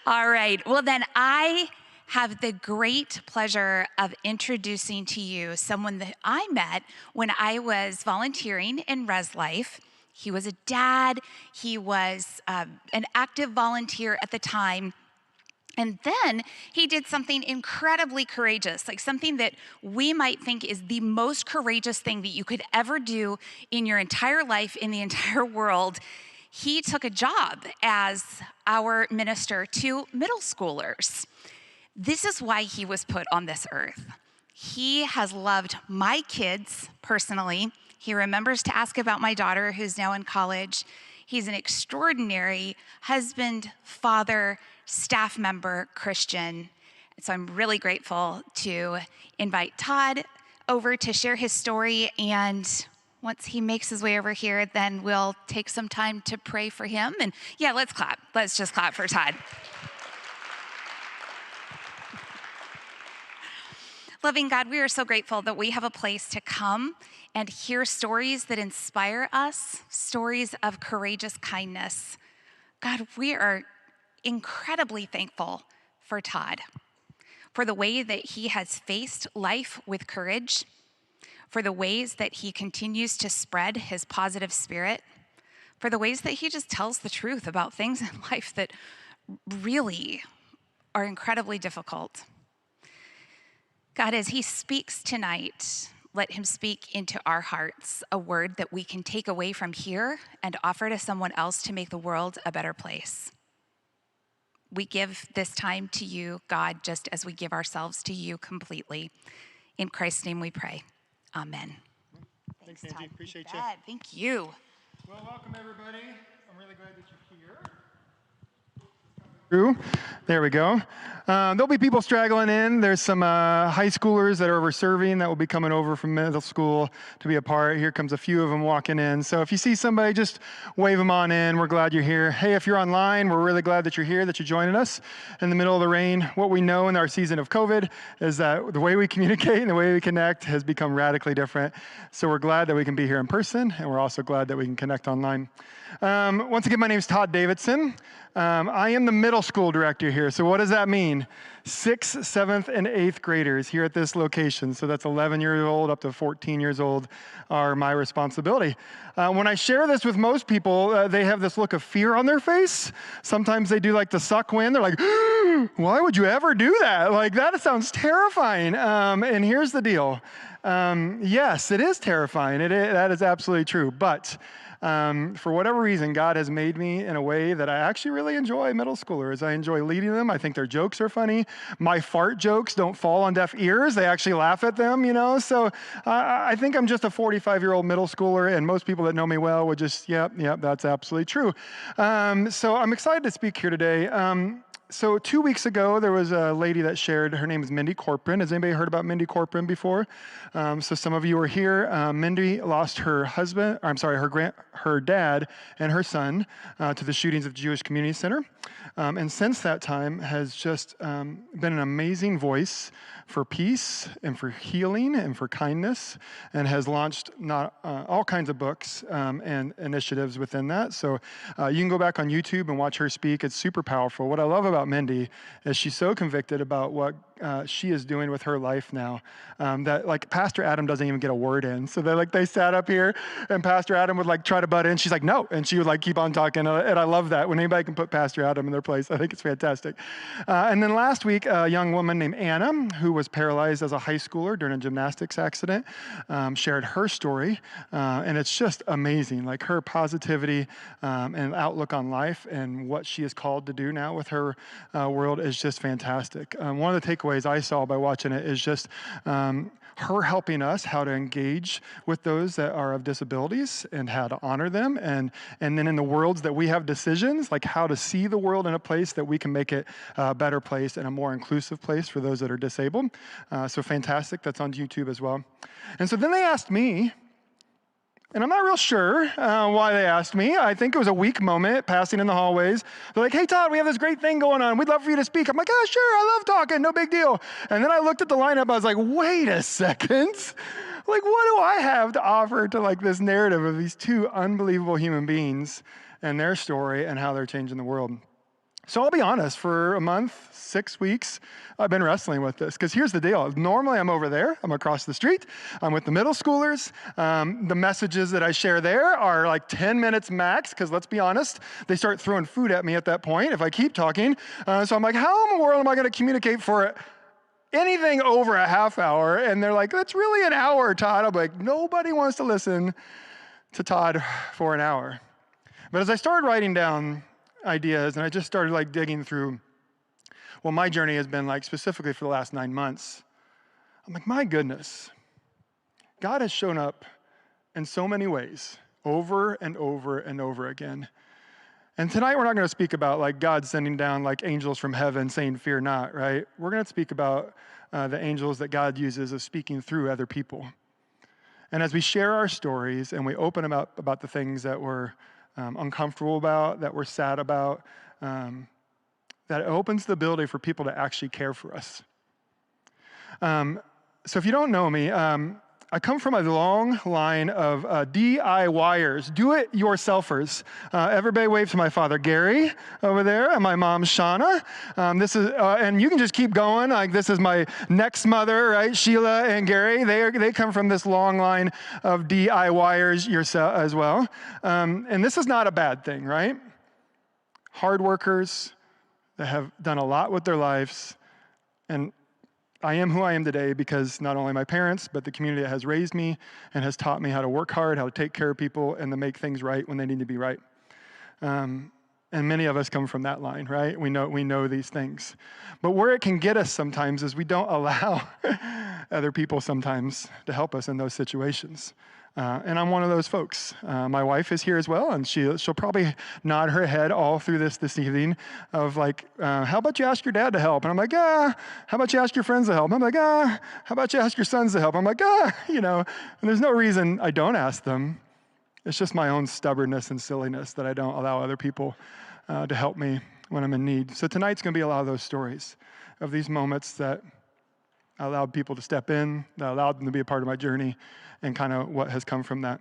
All right. Well, then I have the great pleasure of introducing to you someone that I met when I was volunteering in Res Life. He was a dad. He was an active volunteer at the time. And then he did something incredibly courageous, like something that we might think is the most courageous thing that you could ever do in your entire life, in the entire world. He took a job as our minister to middle schoolers. This is why he was put on this earth. He has loved my kids personally. He remembers to ask about my daughter, who's now in college. He's an extraordinary husband, father, staff member, Christian. So I'm really grateful to invite Todd over to share his story. And once he makes his way over here, then we'll take some time to pray for him. And yeah, let's clap. Let's just clap for Todd. Loving God, we are so grateful that we have a place to come and hear stories that inspire us, stories of courageous kindness. God, we are incredibly thankful for Todd, for the way that he has faced life with courage, for the ways that he continues to spread his positive spirit, for the ways that he just tells the truth about things in life that really are incredibly difficult. God, as he speaks tonight, let him speak into our hearts a word that we can take away from here and offer to someone else to make the world a better place. We give this time to you, God, just as we give ourselves to you completely. In Christ's name we pray. Amen. Thanks, Angie. Todd. Appreciate You you. bet. Thank you. Well, welcome, everybody. I'm really glad that you're here. Through. There we go. There'll be people straggling in. There's some high schoolers that are over serving that will be coming over from middle school to be a part. Here comes a few of them walking in. So if you see somebody, just wave them on in. We're glad you're here. Hey, if you're online, we're really glad that you're here, that you're joining us in the middle of the rain. What we know in our season of COVID is that the way we communicate and the way we connect has become radically different. So we're glad that we can be here in person, and we're also glad that we can connect online. Once again, my name is Todd Davidson. I am the middle school director here. So what does that mean? 6th, 7th, and 8th graders here at this location. So that's 11 years old up to 14 years old are my responsibility. When I share this with most people, they have this look of fear on their face. Sometimes they do like the suck wind. They're like, why would you ever do that? Like, that sounds terrifying. And here's the deal. Yes, it is terrifying. That is absolutely true. But for whatever reason, God has made me in a way that I actually really enjoy middle schoolers. I enjoy leading them. I think their jokes are funny. My fart jokes don't fall on deaf ears. They actually laugh at them, you know. So I think I'm just a 45-year-old middle schooler, and most people that know me well would just, yep, that's absolutely true. So I'm excited to speak here today. So 2 weeks ago, there was a lady that shared, her name is Mindy Corcoran. Has anybody heard about Mindy Corcoran before? So some of you are here. Mindy lost her husband, her dad and her son to the shootings of Jewish Community Center. And since that time has just been an amazing voice for peace and for healing and for kindness, and has launched all kinds of books and initiatives within that. So you can go back on YouTube and watch her speak. It's super powerful. What I love about Mindy is she's so convicted about what she is doing with her life now that like Pastor Adam doesn't even get a word in. So they sat up here and Pastor Adam would like try to butt in. She's like, no. And she would like keep on talking. And I love that when anybody can put Pastor Adam in their place. I think it's fantastic. And then last week, a young woman named Anna, who was paralyzed as a high schooler during a gymnastics accident, shared her story. And it's just amazing, like her positivity and outlook on life and what she is called to do now with her world is just fantastic. One of the takeaways I saw by watching it is just her helping us how to engage with those that are of disabilities and how to honor them. And then in the worlds that we have decisions, like how to see the world in a place that we can make it a better place and a more inclusive place for those that are disabled. So fantastic. That's on YouTube as well. And so then they asked me, and I'm not real sure why they asked me. I think it was a weak moment passing in the hallways. They're like, hey, Todd, we have this great thing going on. We'd love for you to speak. I'm like, oh, sure, I love talking. No big deal. And then I looked at the lineup. I was like, wait a second. Like, what do I have to offer to like this narrative of these two unbelievable human beings and their story and how they're changing the world? So I'll be honest, for a month, 6 weeks, I've been wrestling with this. Because here's the deal. Normally I'm over there. I'm across the street. I'm with the middle schoolers. The messages that I share there are like 10 minutes max, because let's be honest, they start throwing food at me at that point if I keep talking. So I'm like, how in the world am I going to communicate for anything over a half hour? And they're like, that's really an hour, Todd. I'm like, nobody wants to listen to Todd for an hour. But as I started writing down ideas and I just started like digging through what my journey has been like specifically for the last 9 months, I'm like, my goodness, God has shown up in so many ways over and over and over again. And tonight we're not going to speak about like God sending down like angels from heaven saying, fear not, right? We're going to speak about the angels that God uses of speaking through other people. And as we share our stories and we open them up about the things that we're uncomfortable about, that we're sad about, that it opens the ability for people to actually care for us. So if you don't know me, I come from a long line of DIYers, do-it-yourselfers. Everybody wave to my father, Gary, over there, and my mom, Shauna. And you can just keep going. Like this is my next mother, right? Sheila and Gary. They come from this long line of DIYers yourself as well. And this is not a bad thing, right? Hard workers that have done a lot with their lives, and I am who I am today because not only my parents, but the community that has raised me and has taught me how to work hard, how to take care of people, and to make things right when they need to be right. And many of us come from that line, right? We know these things. But where it can get us sometimes is we don't allow other people sometimes to help us in those situations. And I'm one of those folks. My wife is here as well, and she'll probably nod her head all through this evening of like, how about you ask your dad to help? And I'm like, how about you ask your friends to help? I'm like, how about you ask your sons to help? I'm like, and there's no reason I don't ask them. It's just my own stubbornness and silliness that I don't allow other people to help me when I'm in need. So tonight's going to be a lot of those stories of these moments that I allowed people to step in, that allowed them to be a part of my journey, and kind of what has come from that.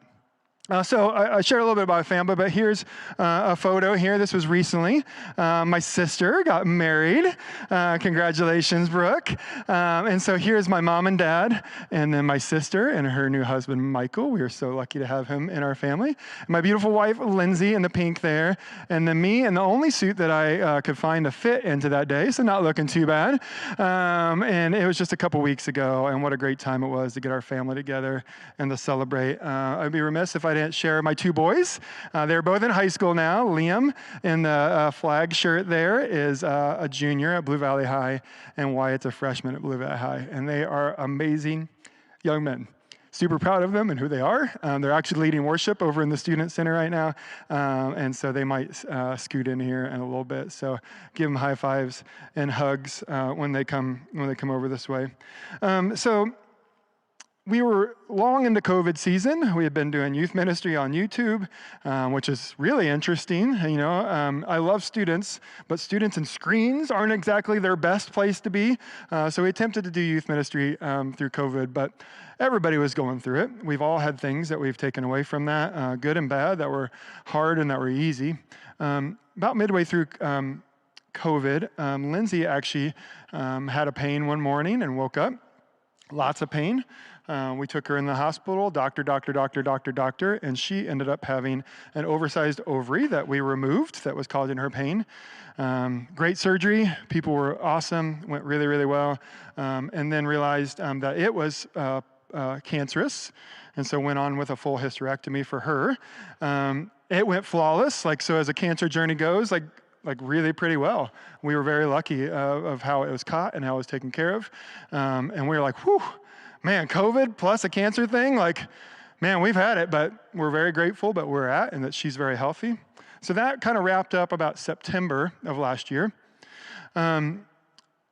So I shared a little bit about my family, but here's a photo here. This was recently. My sister got married. Congratulations, Brooke. And so here's my mom and dad, and then my sister and her new husband, Michael. We are so lucky to have him in our family. My beautiful wife, Lindsay, in the pink there. And then me in the only suit that I could find to fit into that day, so not looking too bad. And it was just a couple weeks ago, and what a great time it was to get our family together and to celebrate. I'd be remiss if I didn't share my two boys. They're both in high school now. Liam in the flag shirt there is a junior at Blue Valley High, and Wyatt's a freshman at Blue Valley High. And they are amazing young men. Super proud of them and who they are. They're actually leading worship over in the student center right now. And so they might scoot in here in a little bit. So give them high fives and hugs when they come over this way. We were long into COVID season. We had been doing youth ministry on YouTube, which is really interesting. I love students, but students and screens aren't exactly their best place to be. So we attempted to do youth ministry through COVID, but everybody was going through it. We've all had things that we've taken away from that, good and bad, that were hard and that were easy. About midway through COVID, Lindsay actually had a pain one morning and woke up. Lots of pain. We took her in the hospital, doctor, and she ended up having an oversized ovary that we removed that was causing her pain. Great surgery. People were awesome. Went really, really well. And then realized that it was cancerous, and so went on with a full hysterectomy for her. It went flawless. So as a cancer journey goes, like really pretty well. We were very lucky of how it was caught and how it was taken care of. And we were like, whew, man, COVID plus a cancer thing, we've had it, but we're very grateful that we're at and that she's very healthy. So that kind of wrapped up about September of last year.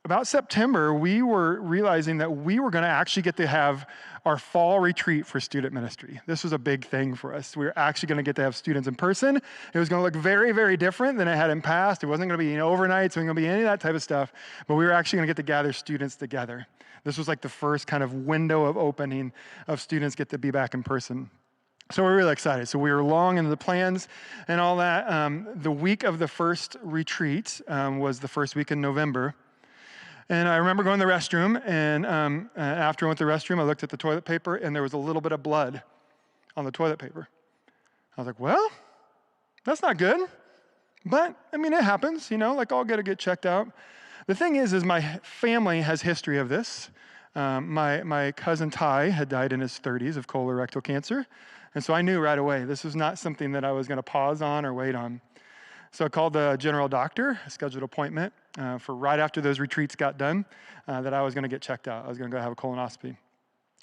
About September, we were realizing that we were going to actually get to have our fall retreat for student ministry. This was a big thing for us. We were actually going to get to have students in person. It was going to look very, very different than it had in past. It wasn't going to be overnights. It wasn't going to be any of that type of stuff. But we were actually going to get to gather students together. This was like the first kind of window of opening of students get to be back in person. So we're really excited. So we were long into the plans and all that. The week of the first retreat was the first week in November. And I remember going to the restroom, and after I went to the restroom, I looked at the toilet paper, and there was a little bit of blood on the toilet paper. I was like, well, that's not good. But, I mean, it happens, like I'll get checked out. The thing is my family has history of this. My cousin Ty had died in his 30s of colorectal cancer. And so I knew right away this was not something that I was going to pause on or wait on. So I called the general doctor, scheduled an appointment for right after those retreats got done, that I was going to get checked out. I was going to go have a colonoscopy.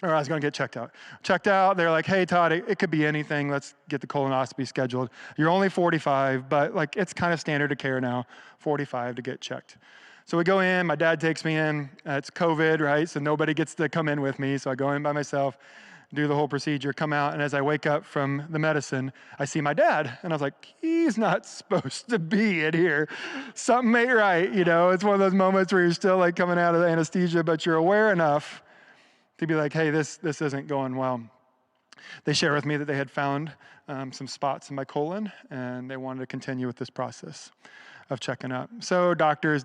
Or I was going to get checked out. Checked out, they're like, hey, Todd, it could be anything. Let's get the colonoscopy scheduled. You're only 45, but it's kind of standard of care now, 45 to get checked. So we go in, my dad takes me in. It's COVID, right? So nobody gets to come in with me. So I go in by myself, do the whole procedure, come out, and as I wake up from the medicine, I see my dad. And I was like, he's not supposed to be in here. Something ain't right, It's one of those moments where you're still coming out of the anesthesia, but you're aware enough to be like, hey, this isn't going well. They share with me that they had found some spots in my colon, and they wanted to continue with this process of checking up. So doctors.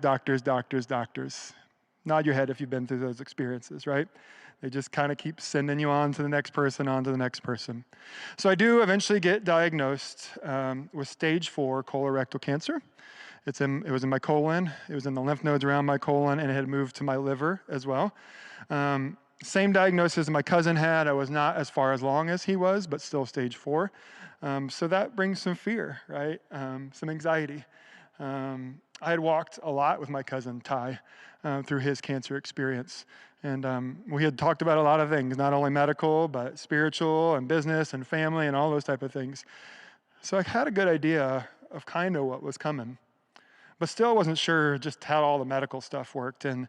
Nod your head if you've been through those experiences, right? They just kind of keep sending you on to the next person, on to the next person. So I do eventually get diagnosed with stage 4 colorectal cancer. It was in my colon. It was in the lymph nodes around my colon, and it had moved to my liver as well. Same diagnosis my cousin had. I was not as far along as he was, but still stage 4. So that brings some fear, right? Some anxiety. I had walked a lot with my cousin Ty through his cancer experience. And we had talked about a lot of things, not only medical, but spiritual and business and family and all those type of things. So I had a good idea of kind of what was coming. But still wasn't sure just how all the medical stuff worked. And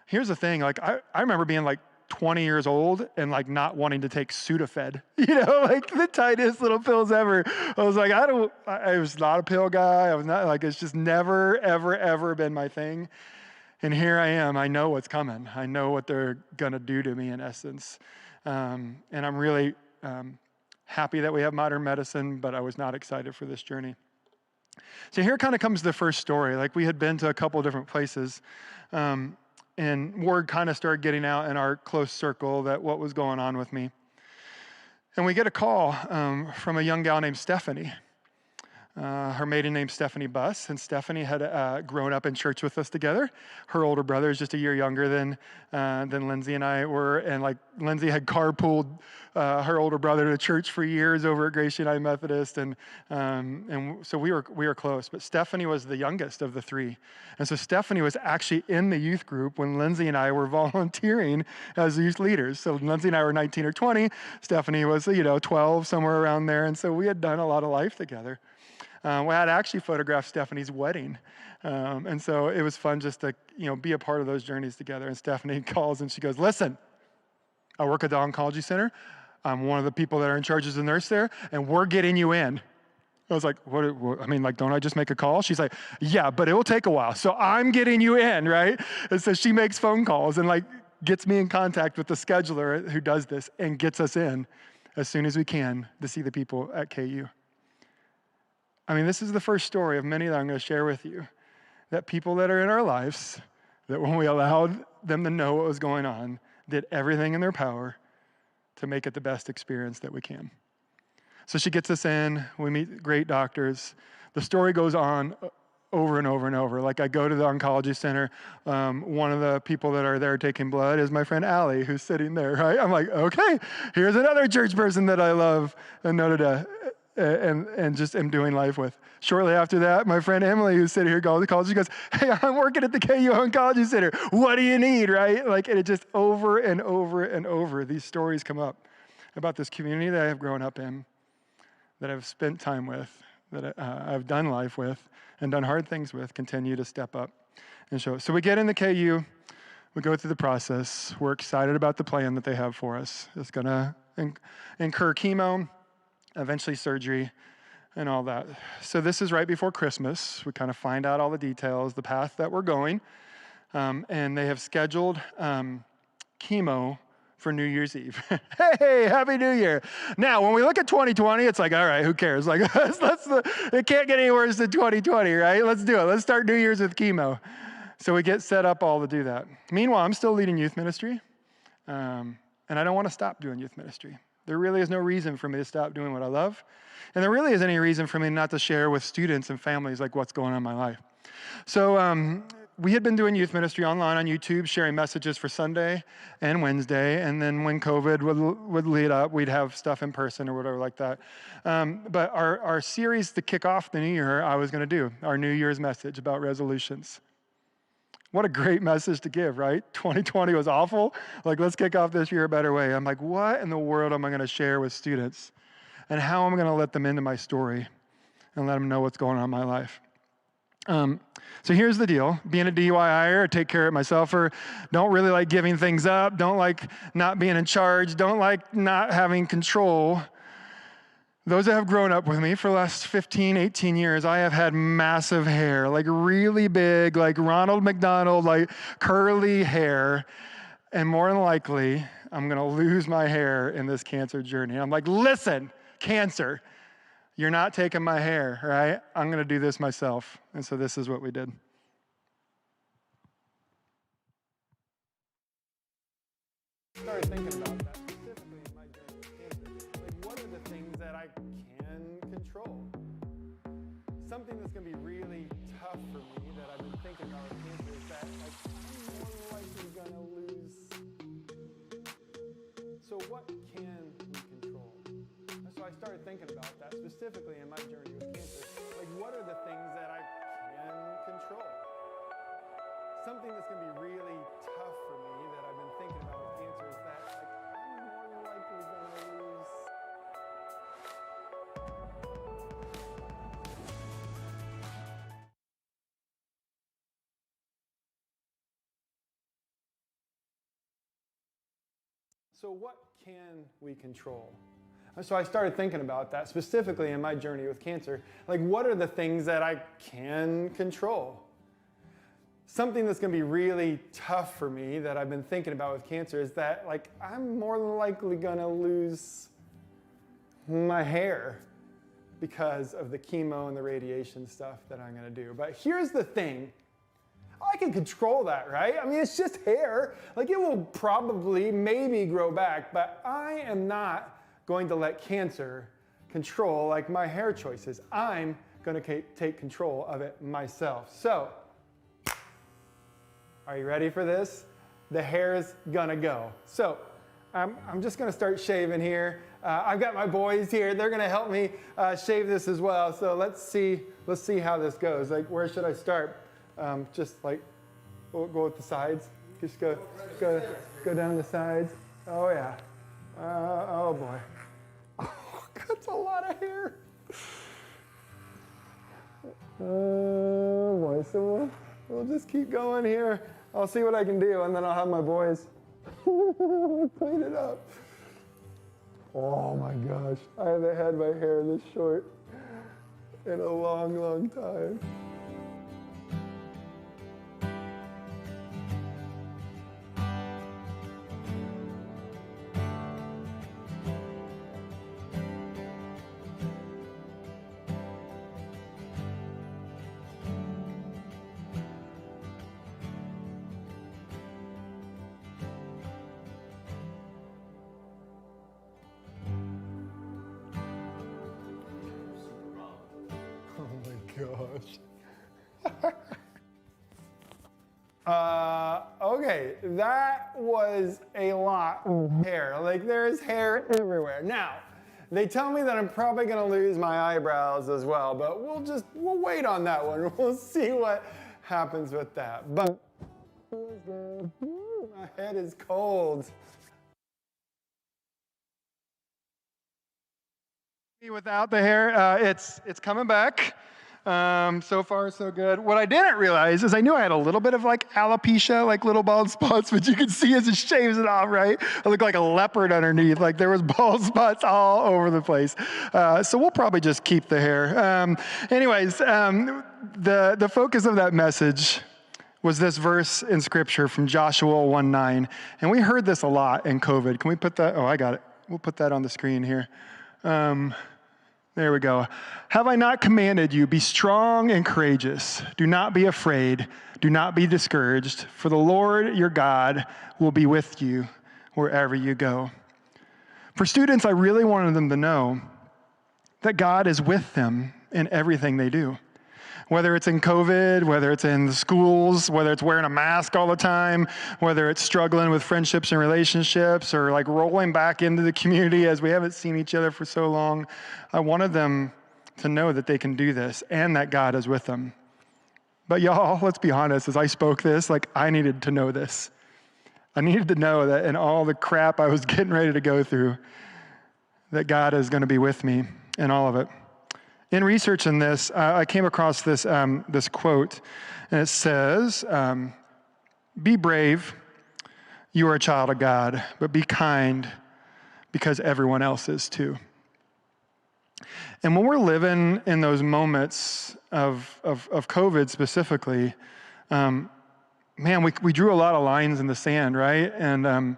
here's the thing, I remember being 20 years old and not wanting to take Sudafed, the tightest little pills ever. I was like, I was not a pill guy. I was not it's just never, ever, ever been my thing. And here I am. I know what's coming. I know what they're going to do to me in essence. And I'm really happy that we have modern medicine, but I was not excited for this journey. So here kind of comes the first story. We had been to a couple different places, and word kind of started getting out in our close circle that what was going on with me. And we get a call from a young gal named Stephanie. Her maiden name's Stephanie Buss, and Stephanie had grown up in church with us together. Her older brother is just a year younger than Lindsay and I were, and Lindsay had carpooled her older brother to church for years over at United Methodist, and so we were close. But Stephanie was the youngest of the three, and so Stephanie was actually in the youth group when Lindsay and I were volunteering as youth leaders. So Lindsay and I were 19 or 20. Stephanie was 12, somewhere around there, and so we had done a lot of life together. We had actually photographed Stephanie's wedding. And so it was fun just to, be a part of those journeys together. And Stephanie calls and she goes, listen, I work at the oncology center. I'm one of the people that are in charge as a nurse there, and we're getting you in. I was like, what don't I just make a call? She's like, yeah, but it will take a while. So I'm getting you in, right? And so she makes phone calls and gets me in contact with the scheduler who does this and gets us in as soon as we can to see the people at KU. This is the first story of many that I'm going to share with you, that people that are in our lives, that when we allowed them to know what was going on, did everything in their power to make it the best experience that we can. So she gets us in, we meet great doctors. The story goes on over and over and over. I go to the oncology center. One of the people that are there taking blood is my friend Allie, who's sitting there, right? I'm like, okay, here's another church person that I love and know to and just am doing life with. Shortly after that, my friend Emily, who's sitting here, calls. She goes, hey, I'm working at the KU Oncology Center. What do you need, right? And it just over and over and over, these stories come up about this community that I have grown up in, that I've spent time with, that I've done life with, and done hard things with, continue to step up and show. So we get in the KU, we go through the process. We're excited about the plan that they have for us. It's going to incur chemo, eventually surgery, and all that. So this is right before Christmas. We kind of find out all the details, the path that we're going. And they have scheduled chemo for New Year's Eve. Hey, Happy New Year. Now, when we look at 2020, it's like, all right, who cares? Like, it can't get any worse than 2020, right? Let's do it. Let's start New Year's with chemo. So we get set up all to do that. Meanwhile, I'm still leading youth ministry, and I don't want to stop doing youth ministry. There really is no reason for me to stop doing what I love, and there really isn't any reason for me not to share with students and families like what's going on in my life. So we had been doing youth ministry online on YouTube, sharing messages for Sunday and Wednesday, and then when COVID would lead up, we'd have stuff in person or whatever like that. But our series to kick off the new year, I was going to do our New Year's message about resolutions. What a great message to give, right? 2020 was awful. Like, let's kick off this year a better way. I'm like, what in the world am I going to share with students? And how am I going to let them into my story and let them know what's going on in my life? So here's the deal. Being a DIYer, I take care of it myself, or don't really like giving things up, don't like not being in charge, don't like not having control. Those that have grown up with me for the last 15, 18 years, I have had massive hair, like really big, like Ronald McDonald, like curly hair. And more than likely, I'm going to lose my hair in this cancer journey. I'm like, listen, cancer, you're not taking my hair, right? I'm going to do this myself. And so this is what we did. Started thinking about that, specifically in my journey with cancer. Like, what are the things that I can control? Something that's going to be really tough for me that I've been thinking about with cancer is that, like, I'm more likely going to lose. So what can we control? And so I started thinking about that, specifically in my journey with cancer. Like, what are the things that I can control? Something that's going to be really tough for me that I've been thinking about with cancer is that, like, I'm more likely going to lose. So what can we control? So I started thinking about that, specifically in my journey with cancer. Like, what are the things that I can control? Something that's going to be really tough for me that I've been thinking about with cancer is that, like, I'm more than likely going to lose my hair because of the chemo and the radiation stuff that I'm going to do. But here's the thing. I can control that, right? I mean, it's just hair. Like, it will probably, maybe grow back, but I am not going to let cancer control, like, my hair choices. I'm going to take control of it myself. So, are you ready for this? The hair's gonna go. So, I'm just gonna start shaving here. I've got my boys here. They're gonna help me shave this as well. So let's see how this goes. Like, where should I start? Just like, we'll go with the sides. Just go down the sides. Oh yeah. Oh boy. Oh, that's a lot of hair. Oh boy. So we'll just keep going here. I'll see what I can do, and then I'll have my boys clean it up. Oh my gosh, I haven't had my hair this short in a long, long time. Gosh. Okay, that was a lot of hair. Like, there's hair everywhere. Now, they tell me that I'm probably gonna lose my eyebrows as well, but we'll wait on that one. We'll see what happens with that. But my head is cold. Without the hair, it's coming back. So far, so good. What I didn't realize is I knew I had a little bit of like alopecia, like little bald spots, but you can see as it shaves it off, right? I look like a leopard underneath. Like, there was bald spots all over the place. So we'll probably just keep the hair. Anyways, the focus of that message was this verse in Scripture from Joshua 1:9. And we heard this a lot in COVID. Can we put that? Oh, I got it. We'll put that on the screen here. There we go. Have I not commanded you, be strong and courageous. Do not be afraid. Do not be discouraged. For the Lord your God will be with you wherever you go. For students, I really wanted them to know that God is with them in everything they do. Whether it's in COVID, whether it's in the schools, whether it's wearing a mask all the time, whether it's struggling with friendships and relationships, or like rolling back into the community as we haven't seen each other for so long, I wanted them to know that they can do this and that God is with them. But y'all, let's be honest, as I spoke this, like I needed to know this. I needed to know that in all the crap I was getting ready to go through, that God is going to be with me in all of it. In researching this, I came across this quote, and it says, be brave, you are a child of God, but be kind because everyone else is too. And when we're living in those moments of COVID specifically, man, we drew a lot of lines in the sand, right? And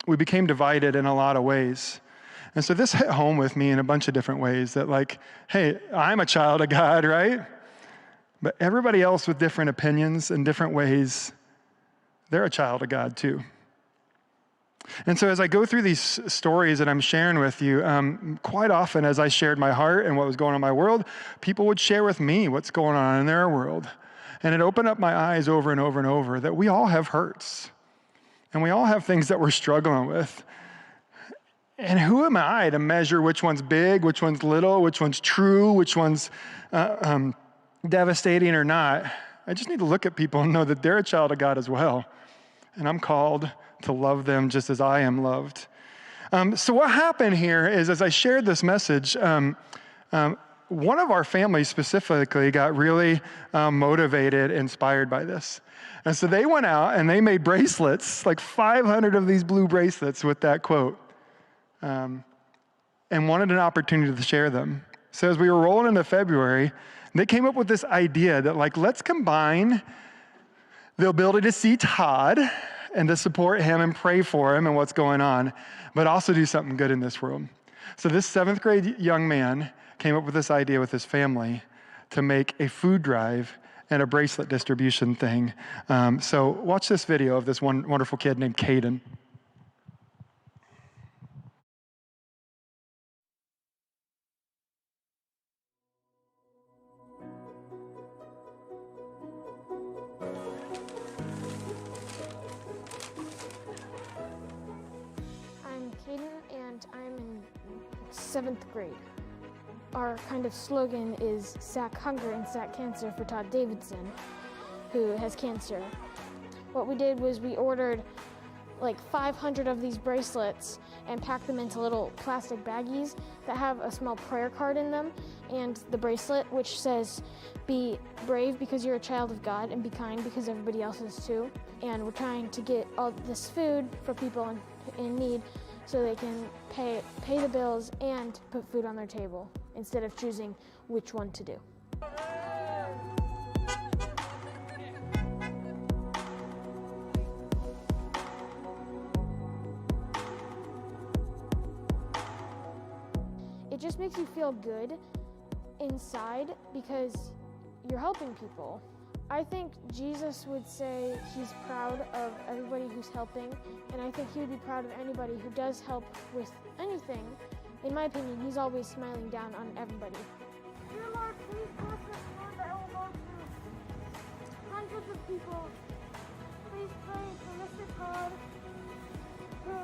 we became divided in a lot of ways. And so this hit home with me in a bunch of different ways that like, hey, I'm a child of God, right? But everybody else with different opinions and different ways, they're a child of God too. And so as I go through these stories that I'm sharing with you, quite often as I shared my heart and what was going on in my world, people would share with me what's going on in their world. And it opened up my eyes over and over and over that we all have hurts. And we all have things that we're struggling with. And who am I to measure which one's big, which one's little, which one's true, which one's devastating or not? I just need to look at people and know that they're a child of God as well. And I'm called to love them just as I am loved. So what happened here is, as I shared this message, one of our families specifically got really motivated, inspired by this. And so they went out and they made bracelets, like 500 of these blue bracelets with that quote. And wanted an opportunity to share them. So as we were rolling into February, they came up with this idea that like, let's combine the ability to see Todd and to support him and pray for him and what's going on, but also do something good in this world. So this 7th grade young man came up with this idea with his family to make a food drive and a bracelet distribution thing. So watch this video of this one wonderful kid named Caden. And I'm in 7th grade. Our kind of slogan is Sack Hunger and Sack Cancer for Todd Davidson, who has cancer. What we did was we ordered like 500 of these bracelets and packed them into little plastic baggies that have a small prayer card in them and the bracelet which says, be brave because you're a child of God and be kind because everybody else is too. And we're trying to get all this food for people in need so they can pay the bills and put food on their table instead of choosing which one to do. It just makes you feel good inside because you're helping people. I think Jesus would say he's proud of everybody who's helping, and I think he would be proud of anybody who does help with anything. In my opinion, he's always smiling down on everybody. Dear Lord, please bless this food that will go to hundreds of people. Please pray for Mr. Todd, who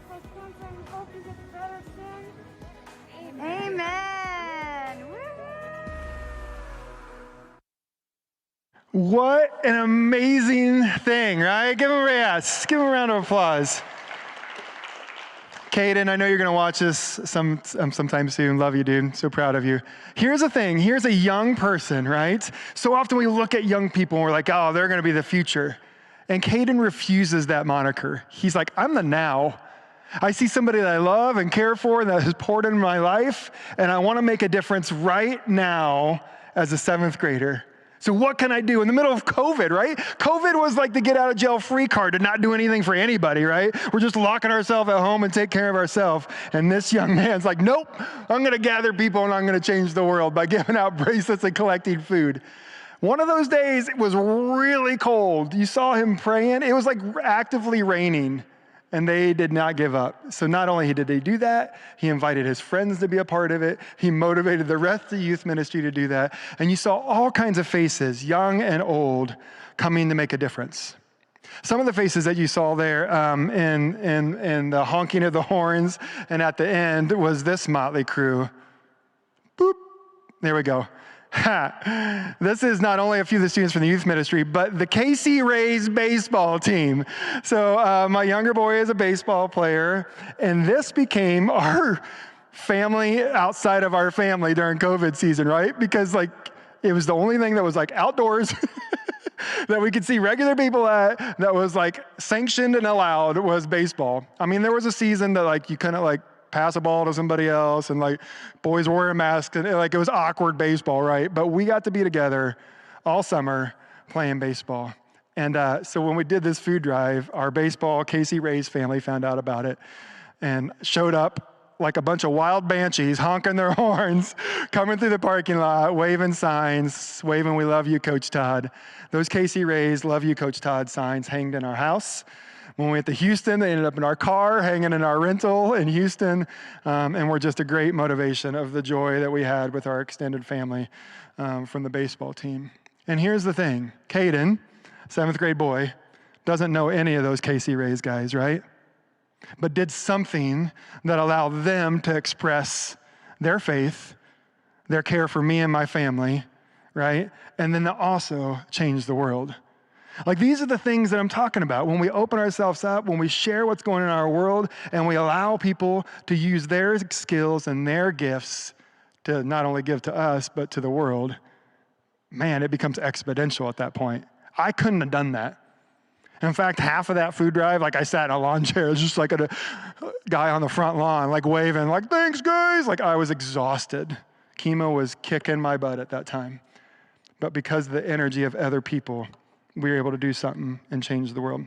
has cancer, and we hope he gets better soon. Amen. Woo! What an amazing thing, right? Give him a yes. Give him a round of applause. Caden, I know you're going to watch this sometime soon. Love you, dude. So proud of you. Here's the thing. Here's a young person, right? So often we look at young people and we're like, oh, they're going to be the future. And Caden refuses that moniker. He's like, I'm the now. I see somebody that I love and care for and that has poured into my life, and I want to make a difference right now as a 7th grader. So what can I do in the middle of COVID, right? COVID was like the get out of jail free card to not do anything for anybody, right? We're just locking ourselves at home and take care of ourselves. And this young man's like, nope, I'm going to gather people and I'm going to change the world by giving out bracelets and collecting food. One of those days, it was really cold. You saw him praying. It was like actively raining. And they did not give up. So not only did they do that, he invited his friends to be a part of it. He motivated the rest of the youth ministry to do that. And you saw all kinds of faces, young and old, coming to make a difference. Some of the faces that you saw there in the honking of the horns and at the end was this motley crew. Boop. There we go. This is not only a few of the students from the youth ministry, but the KC Rays baseball team. So my younger boy is a baseball player, and this became our family outside of our family during COVID season, right? Because like it was the only thing that was like outdoors that we could see regular people at that was like sanctioned and allowed was baseball. I mean, there was a season that like you couldn't like pass a ball to somebody else, and like boys were wearing masks, and like it was awkward baseball, right? But we got to be together all summer playing baseball. And so when we did this food drive, our baseball KC Rays family found out about it and showed up like a bunch of wild banshees honking their horns, coming through the parking lot, waving signs, waving "We love you, Coach Todd." Those KC Rays "Love you, Coach Todd" signs hanged in our house. When we went to Houston, they ended up in our car, hanging in our rental in Houston, and were just a great motivation of the joy that we had with our extended family from the baseball team. And here's the thing. Caden, 7th grade boy, doesn't know any of those KC Rays guys, right? But did something that allowed them to express their faith, their care for me and my family, right? And then to also change the world. Like these are the things that I'm talking about. When we open ourselves up, when we share what's going on in our world, and we allow people to use their skills and their gifts to not only give to us, but to the world, man, it becomes exponential at that point. I couldn't have done that. In fact, half of that food drive, like I sat in a lawn chair, it was just like a guy on the front lawn, like waving, like, thanks guys. Like I was exhausted. Chemo was kicking my butt at that time. But because of the energy of other people, we were able to do something and change the world.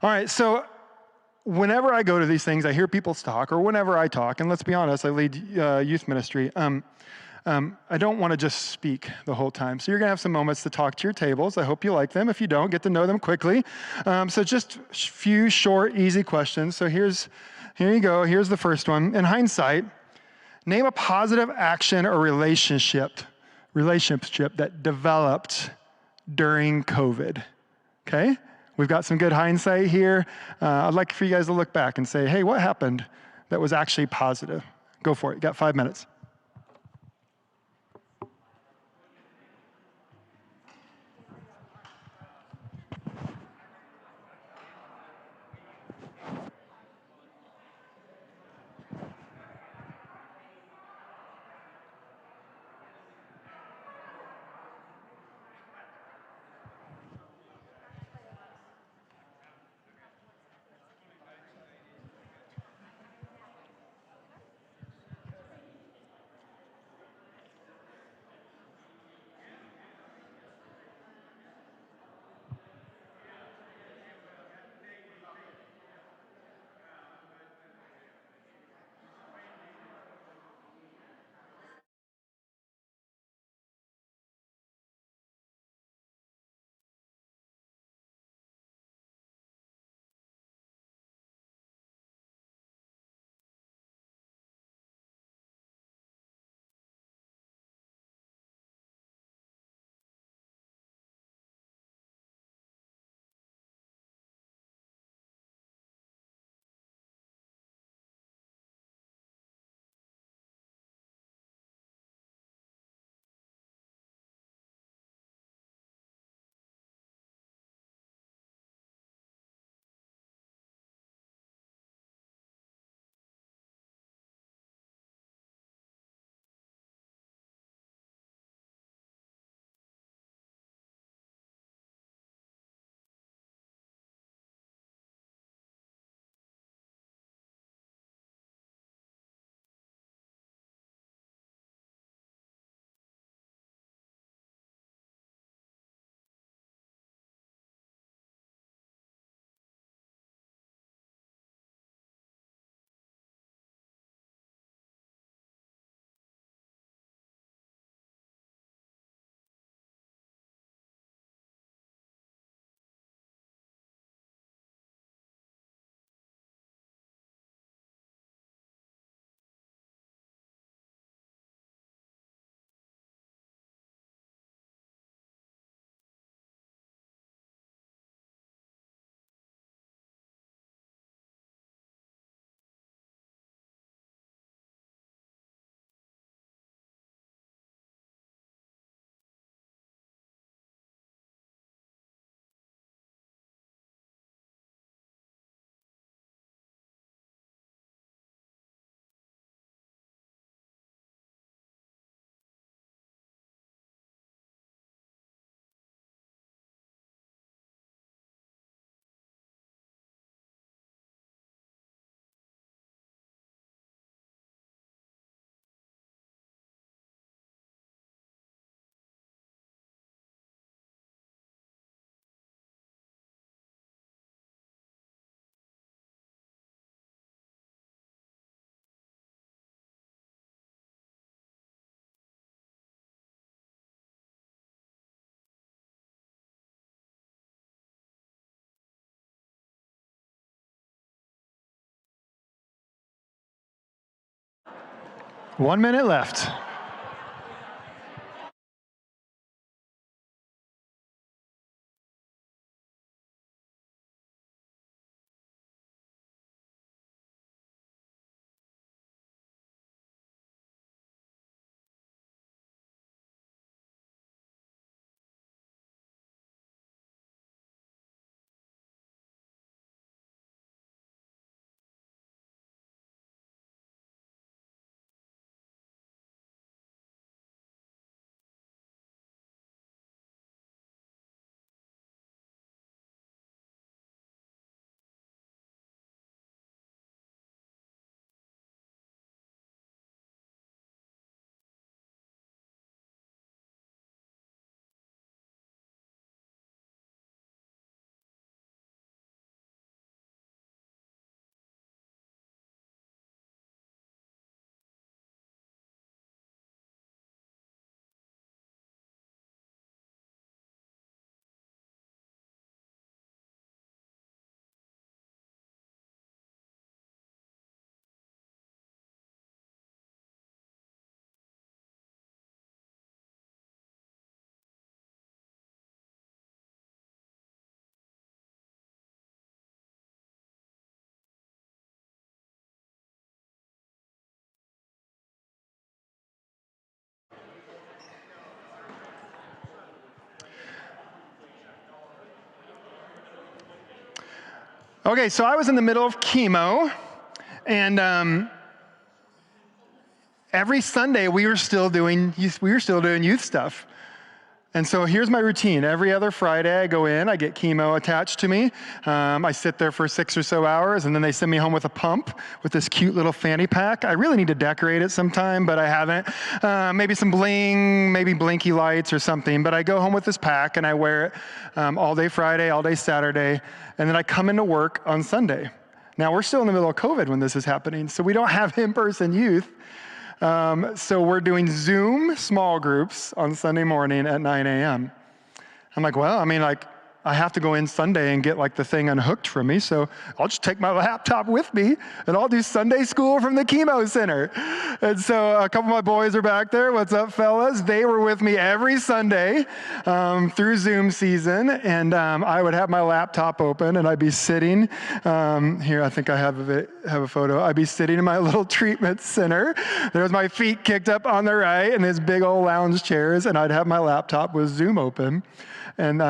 All right, so whenever I go to these things, I hear people talk, or whenever I talk, and let's be honest, I lead youth ministry. I don't want to just speak the whole time. So you're going to have some moments to talk to your tables. I hope you like them. If you don't, get to know them quickly. So just a few short, easy questions. So here you go. Here's the first one. In hindsight, name a positive action or relationship that developed during COVID, okay? We've got some good hindsight here. I'd like for you guys to look back and say, hey, what happened that was actually positive? Go for it. You got 5 minutes. 1 minute left. Okay, so I was in the middle of chemo, and every Sunday we were still doing youth stuff. And so here's my routine. Every other Friday I go in, I get chemo attached to me. I sit there for 6 or so hours, and then they send me home with a pump with this cute little fanny pack. I really need to decorate it sometime, but I haven't. Maybe some bling, maybe blinky lights or something. But I go home with this pack, and I wear it all day Friday, all day Saturday, and then I come into work on Sunday. Now, we're still in the middle of COVID when this is happening, so we don't have in-person youth. So we're doing Zoom small groups on Sunday morning at 9 a.m. I'm like, well, I have to go in Sunday and get the thing unhooked from me, so I'll just take my laptop with me and I'll do Sunday school from the chemo center. And so a couple of my boys are back there. What's up, fellas? They were with me every Sunday through Zoom season, and I would have my laptop open and I'd be sitting here. I think I have a photo. I'd be sitting in my little treatment center. There's my feet kicked up on the right and these big old lounge chairs, and I'd have my laptop with Zoom open. And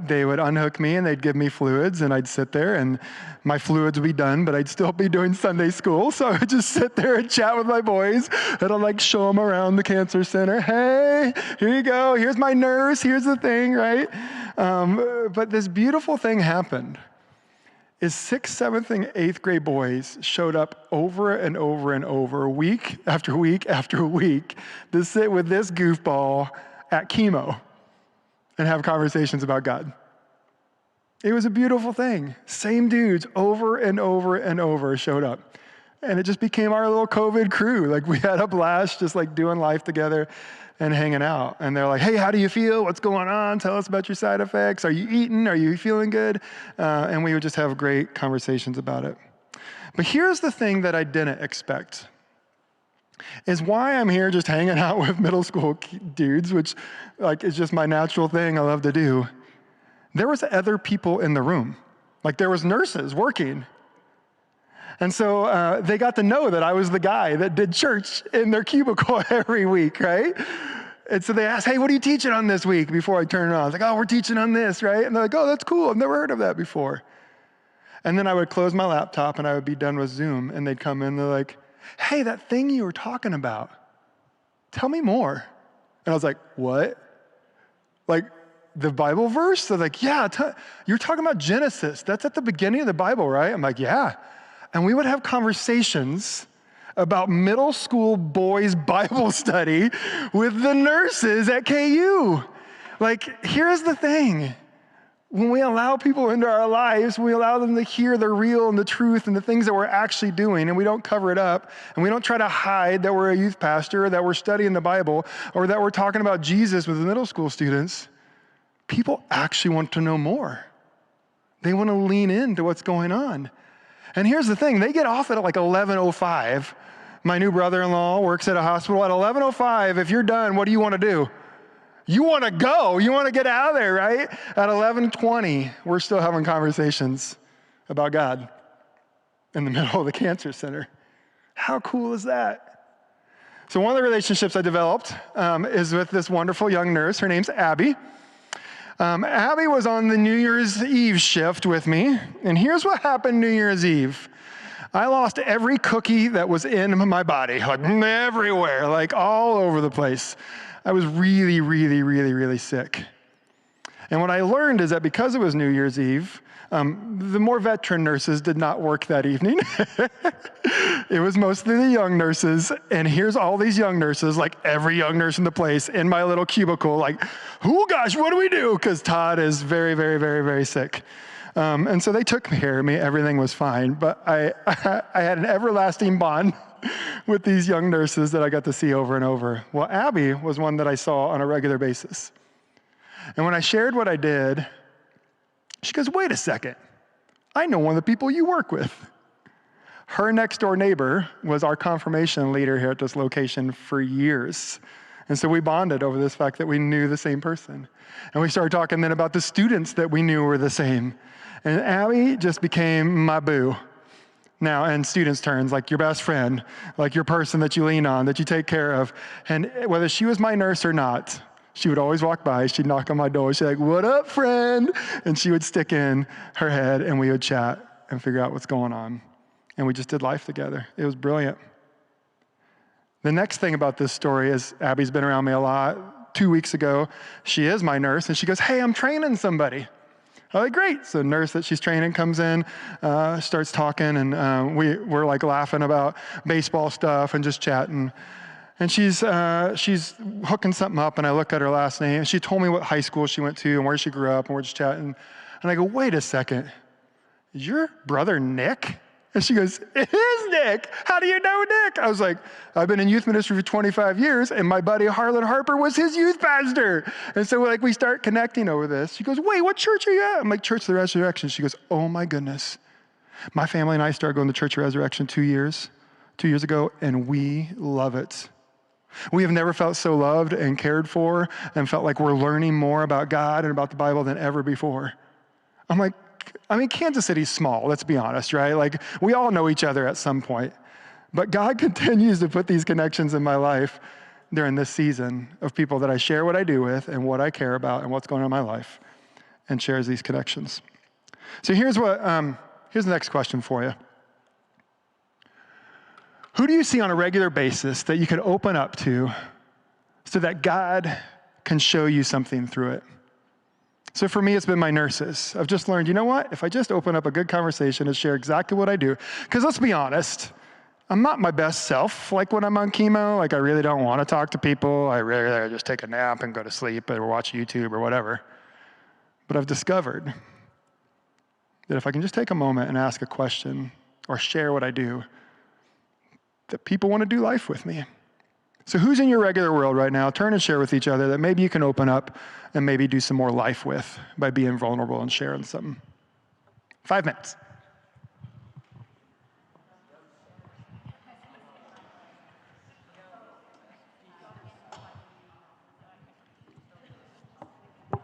they would unhook me and they'd give me fluids, and I'd sit there and my fluids would be done, but I'd still be doing Sunday school. So I would just sit there and chat with my boys, and I'd show them around the cancer center. Hey, here you go. Here's my nurse. Here's the thing, right? But this beautiful thing happened. Is 6th, 7th, and 8th grade boys showed up over and over and over, week after week after week, to sit with this goofball at chemo and have conversations about God. It was a beautiful thing. Same dudes over and over and over showed up. And it just became our little COVID crew. We had a blast just doing life together and hanging out. And they're like, hey, how do you feel? What's going on? Tell us about your side effects. Are you eating? Are you feeling good? And we would just have great conversations about it. But here's the thing that I didn't expect. Is why I'm here just hanging out with middle school dudes, which is just my natural thing I love to do. There was other people in the room. There was nurses working. And so they got to know that I was the guy that did church in their cubicle every week, right? And so they asked, hey, what are you teaching on this week before I turn it on? I was like, oh, we're teaching on this, right? And they're like, oh, that's cool. I've never heard of that before. And then I would close my laptop and I would be done with Zoom, and they'd come in, they're like, hey, that thing you were talking about, tell me more. And I was like, what? The Bible verse? They're like, yeah, you're talking about Genesis. That's at the beginning of the Bible, right? I'm like, yeah. And we would have conversations about middle school boys' Bible study with the nurses at KU. Here's the thing. When we allow people into our lives, we allow them to hear the real and the truth and the things that we're actually doing, and we don't cover it up, and we don't try to hide that we're a youth pastor, or that we're studying the Bible, or that we're talking about Jesus with the middle school students. People actually want to know more. They want to lean into what's going on. And here's the thing, they get off at 11:05 My new brother-in-law works at a hospital at 11:05. If you're done, what do you want to do? You want to go. You want to get out of there, right? At 11:20, we're still having conversations about God in the middle of the cancer center. How cool is that? So one of the relationships I developed is with this wonderful young nurse. Her name's Abby. Abby was on the New Year's Eve shift with me, and here's what happened New Year's Eve. I lost every cookie that was in my body, like everywhere, like all over the place. I was really, really, really, really sick. And what I learned is that because it was New Year's Eve, the more veteran nurses did not work that evening. It was mostly the young nurses, and here's all these young nurses, like every young nurse in the place, in my little cubicle, like, oh gosh, what do we do? Because Todd is very, very, very, very sick. And so they took care of me. Everything was fine. But I had an everlasting bond with these young nurses that I got to see over and over. Well, Abby was one that I saw on a regular basis. And when I shared what I did, she goes, wait a second. I know one of the people you work with. Her next door neighbor was our confirmation leader here at this location for years. And so we bonded over this fact that we knew the same person. And we started talking then about the students that we knew were the same. And Abby just became my boo. Now, and students' turns, like your best friend, like your person that you lean on, that you take care of. And whether she was my nurse or not, she would always walk by, she'd knock on my door, she'd like, what up, friend? And she would stick in her head and we would chat and figure out what's going on. And we just did life together. It was brilliant. The next thing about this story is Abby's been around me a lot. 2 weeks ago, she is my nurse, and she goes, hey, I'm training somebody. I'm like, great. So the nurse that she's training comes in, starts talking, and we're like laughing about baseball stuff and just chatting. And she's hooking something up, and I look at her last name, and she told me what high school she went to and where she grew up, and we're just chatting. And I go, wait a second, is your brother Nick? And she goes, it is Nick. How do you know Nick? I was like, I've been in youth ministry for 25 years, and my buddy Harlan Harper was his youth pastor. And so we start connecting over this. She goes, wait, what church are you at? I'm like, Church of the Resurrection. She goes, oh my goodness. My family and I started going to Church of Resurrection 2 years ago, and we love it. We have never felt so loved and cared for and felt like we're learning more about God and about the Bible than ever before. I'm like, Kansas City's small, let's be honest, right? Like, we all know each other at some point. But God continues to put these connections in my life during this season of people that I share what I do with and what I care about and what's going on in my life, and shares these connections. So here's the next question for you. Who do you see on a regular basis that you can open up to so that God can show you something through it? So for me, it's been my nurses. I've just learned, you know what? If I just open up a good conversation and share exactly what I do, because let's be honest, I'm not my best self. Like when I'm on chemo, like I really don't want to talk to people. I really just take a nap and go to sleep or watch YouTube or whatever. But I've discovered that if I can just take a moment and ask a question or share what I do, that people want to do life with me. So who's in your regular world right now? Turn and share with each other that maybe you can open up and maybe do some more life with by being vulnerable and sharing something. 5 minutes.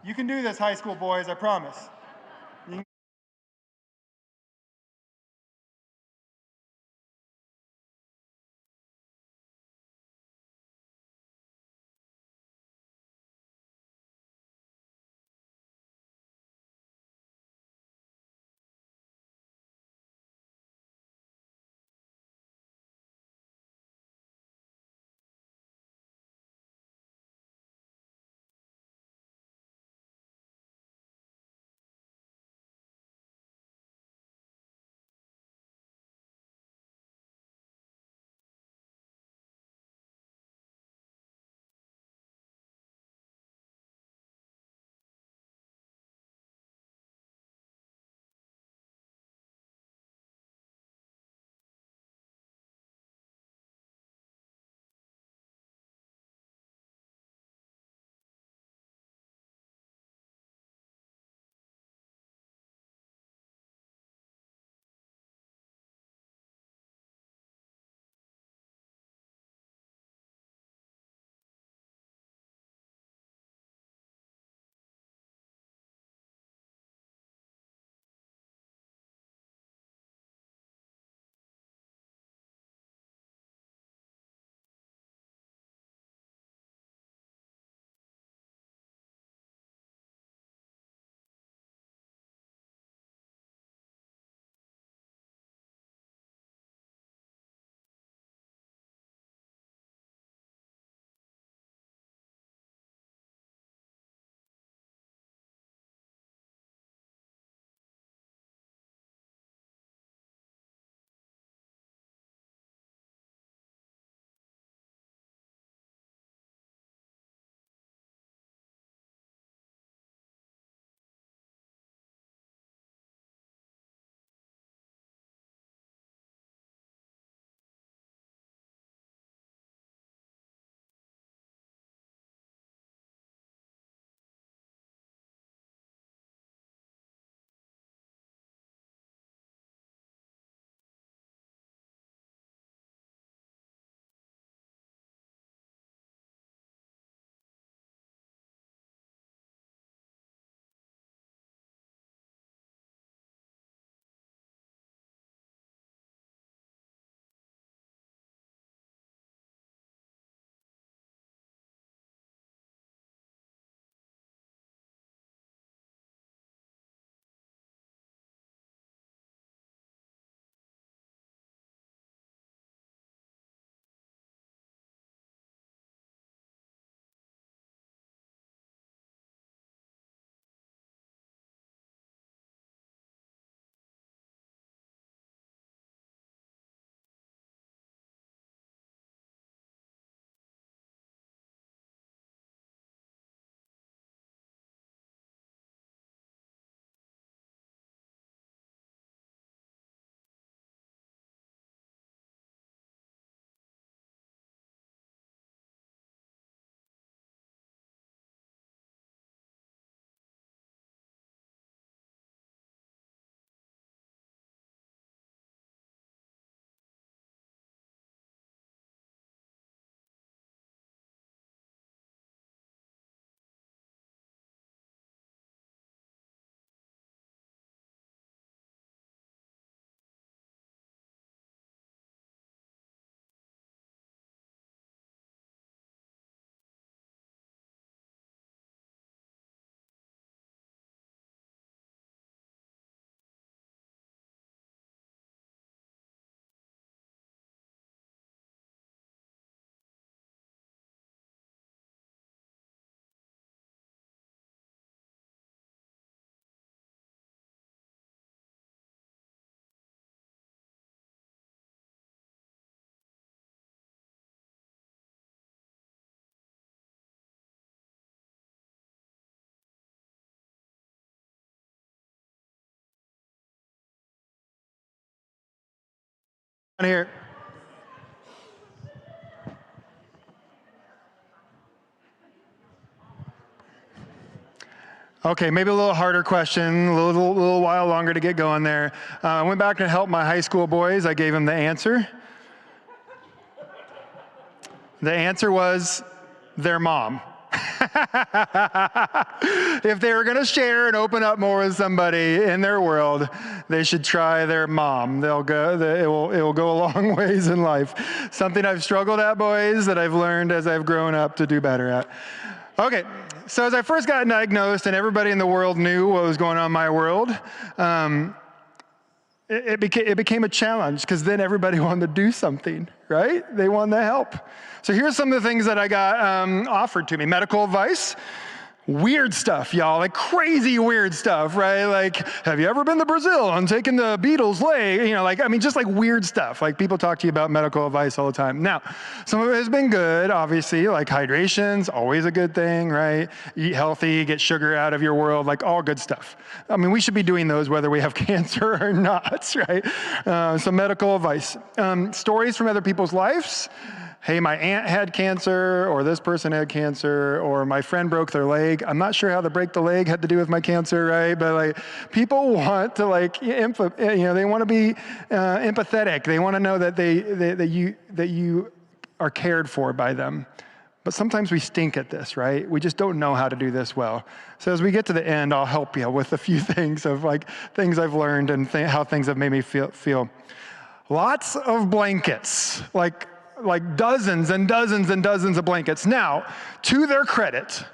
You can do this, high school boys, I promise. Here. Okay, maybe a little harder question, a little while longer to get going there. I went back and helped my high school boys. I gave them the answer. The answer was their mom. If they were going to share and open up more with somebody in their world, they should try their mom. It will go a long ways in life. Something I've struggled at, boys, that I've learned as I've grown up to do better at. Okay, so as I first got diagnosed and everybody in the world knew what was going on in my world, it became a challenge because then everybody wanted to do something, right? They wanted to help. So here's some of the things that I got offered to me. Medical advice, weird stuff, y'all, like crazy weird stuff, right? Like, have you ever been to Brazil and taken the beetle's leg? You know, just like weird stuff. Like people talk to you about medical advice all the time. Now, some of it has been good, obviously, like hydration's always a good thing, right? Eat healthy, get sugar out of your world, like all good stuff. I mean, we should be doing those whether we have cancer or not, right? So medical advice. Stories from other people's lives. Hey, my aunt had cancer, or this person had cancer, or my friend broke their leg. I'm not sure how the break the leg had to do with my cancer, right? But like, people want to they want to be empathetic. They want to know that you are cared for by them. But sometimes we stink at this, right? We just don't know how to do this well. So as we get to the end, I'll help you with a few things of like things I've learned and how things have made me feel. Lots of blankets, like dozens and dozens and dozens of blankets. Now, to their credit,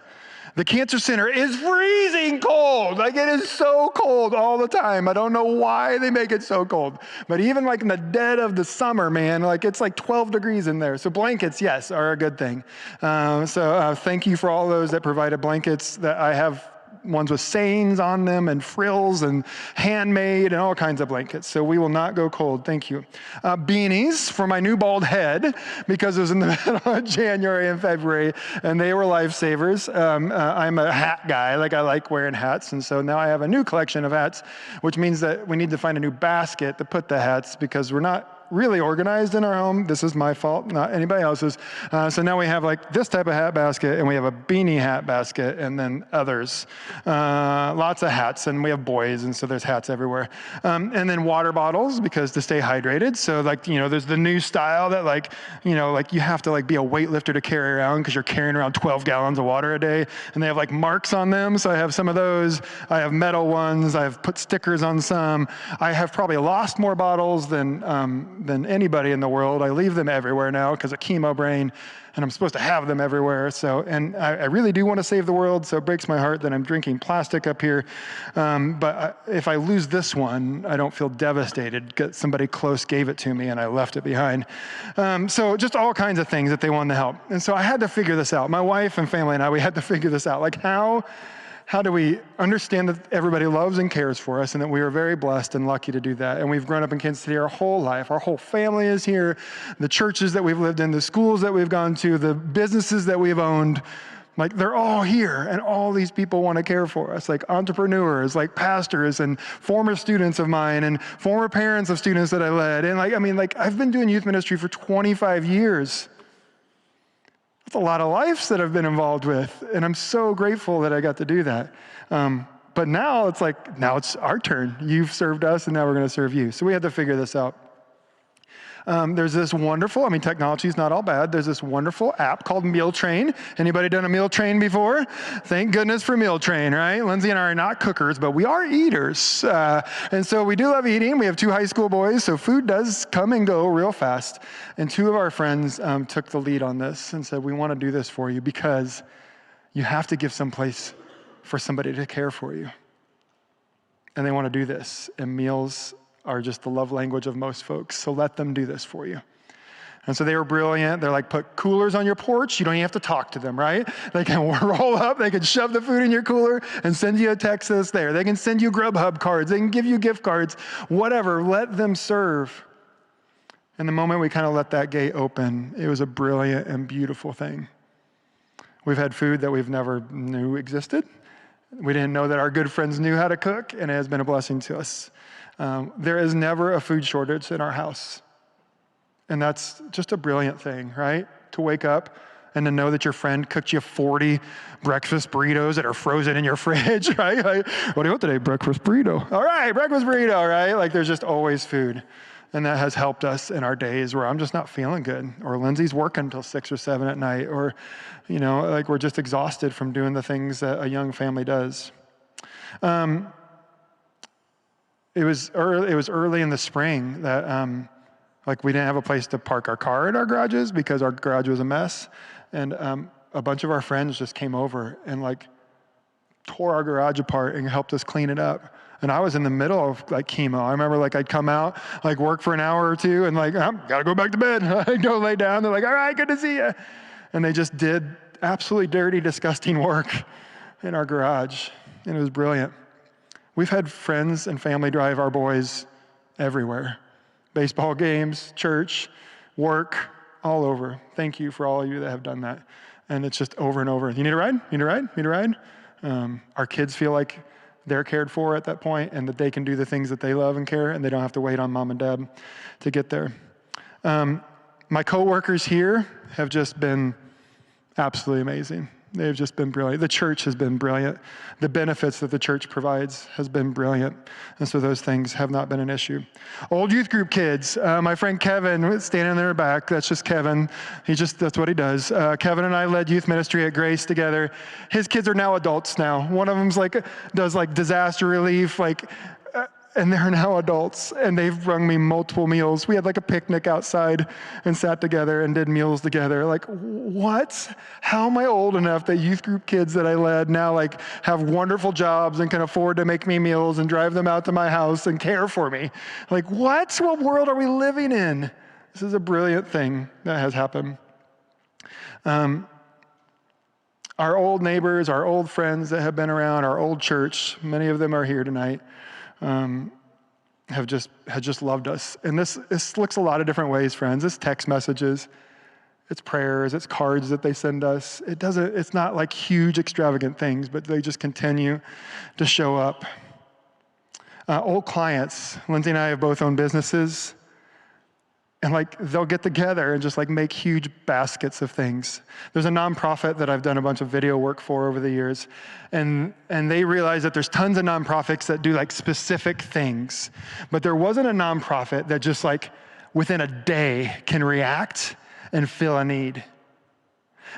the cancer center is freezing cold. Like it is so cold all the time. I don't know why they make it so cold. But even like in the dead of the summer, man, like it's like 12 degrees in there. So blankets, yes, are a good thing. So thank you for all those that provided blankets. That I have ones with sayings on them and frills and handmade and all kinds of blankets. So we will not go cold. Thank you. Beanies for my new bald head because it was in the middle of January and February and they were lifesavers. I'm a hat guy. Like I like wearing hats. And so now I have a new collection of hats, which means that we need to find a new basket to put the hats because we're not really organized in our home. This is my fault, not anybody else's. So now we have like this type of hat basket and we have a beanie hat basket and then others. Lots of hats and we have boys and so there's hats everywhere. And then water bottles because to stay hydrated. So like, there's the new style that like you have to like be a weightlifter to carry around because you're carrying around 12 gallons of water a day and they have like marks on them. So I have some of those. I have metal ones. I've put stickers on some. I have probably lost more bottles than anybody in the world. I leave them everywhere now because of chemo brain, and I'm supposed to have them everywhere. So, and I really do want to save the world, so it breaks my heart that I'm drinking plastic up here. But if I lose this one, I don't feel devastated because somebody close gave it to me and I left it behind. So just all kinds of things that they wanted to help. And so I had to figure this out. My wife and family and I, we had to figure this out. Like how do we understand that everybody loves and cares for us and that we are very blessed and lucky to do that? And we've grown up in Kansas City our whole life. Our whole family is here. The churches that we've lived in, the schools that we've gone to, the businesses that we've owned, like they're all here and all these people want to care for us, like entrepreneurs, like pastors and former students of mine and former parents of students that I led. And I've been doing youth ministry for 25 years. That's a lot of lives that I've been involved with, and I'm so grateful that I got to do that. But now it's our turn. You've served us, and now we're going to serve you. So we had to figure this out. There's this wonderful, technology is not all bad. There's this wonderful app called Meal Train. Anybody done a Meal Train before? Thank goodness for Meal Train, right? Lindsay and I are not cookers, but we are eaters. And so we do love eating. We have 2 high school boys, so food does come and go real fast. And 2 of our friends took the lead on this and said, we want to do this for you because you have to give some place for somebody to care for you. And they want to do this. And meals are just the love language of most folks. So let them do this for you. And so they were brilliant. They're like, put coolers on your porch. You don't even have to talk to them, right? They can roll up. They can shove the food in your cooler and send you a text that's there. They can send you Grubhub cards. They can give you gift cards, whatever. Let them serve. And the moment we kind of let that gate open, it was a brilliant and beautiful thing. We've had food that we've never knew existed. We didn't know that our good friends knew how to cook, and it has been a blessing to us. There is never a food shortage in our house. And that's just a brilliant thing, right? To wake up and to know that your friend cooked you 40 breakfast burritos that are frozen in your fridge, right? Like, what do you want today? Breakfast burrito. All right, breakfast burrito, right? Like there's just always food. And that has helped us in our days where I'm just not feeling good, or Lindsay's working until 6 or 7 at night, or, like we're just exhausted from doing the things that a young family does. It was early in the spring that we didn't have a place to park our car in our garages because our garage was a mess. And a bunch of our friends just came over and tore our garage apart and helped us clean it up. And I was in the middle of chemo. I remember I'd come out, work for an hour or two and I gotta go back to bed. I'd go lay down. They're like, all right, good to see you. And they just did absolutely dirty, disgusting work in our garage. And it was brilliant. We've had friends and family drive our boys everywhere. Baseball games, church, work, all over. Thank you for all of you that have done that. And it's just over and over. You need a ride? You need a ride? You need a ride? Our kids feel like they're cared for at that point and that they can do the things that they love and care, and they don't have to wait on mom and dad to get there. My coworkers here have just been absolutely amazing. They've just been brilliant. The church has been brilliant. The benefits that the church provides has been brilliant. And so those things have not been an issue. Old youth group kids. My friend Kevin, standing in their back, that's just Kevin. That's what he does. Kevin and I led youth ministry at Grace together. His kids are now adults now. One of them's does disaster relief, and they're now adults, and they've brung me multiple meals. We had a picnic outside and sat together and did meals together. What? How am I old enough that youth group kids that I led now have wonderful jobs and can afford to make me meals and drive them out to my house and care for me? What? What world are we living in? This is a brilliant thing that has happened. Our old neighbors, our old friends that have been around, our old church, many of them are here tonight. Have just loved us. And this looks a lot of different ways, friends. It's text messages, it's prayers, it's cards that they send us. It's not huge extravagant things, but they just continue to show up. Old clients, Lindsay and I have both owned businesses, and they'll get together and just make huge baskets of things. There's a nonprofit that I've done a bunch of video work for over the years, and they realize that there's tons of nonprofits that do specific things, but there wasn't a nonprofit that just within a day can react and fill a need.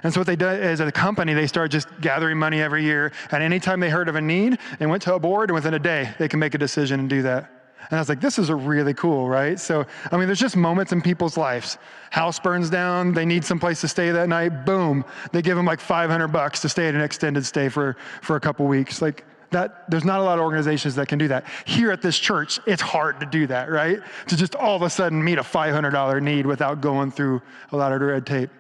And so what they did as a company, they started just gathering money every year, and anytime they heard of a need, they went to a board, and within a day, they can make a decision and do that. And I was like, this is really cool, right? So, there's just moments in people's lives. House burns down, they need some place to stay that night, boom. They give them $500 to stay at an extended stay for a couple weeks. There's not a lot of organizations that can do that. Here at this church, it's hard to do that, right? To just all of a sudden meet a $500 need without going through a lot of red tape.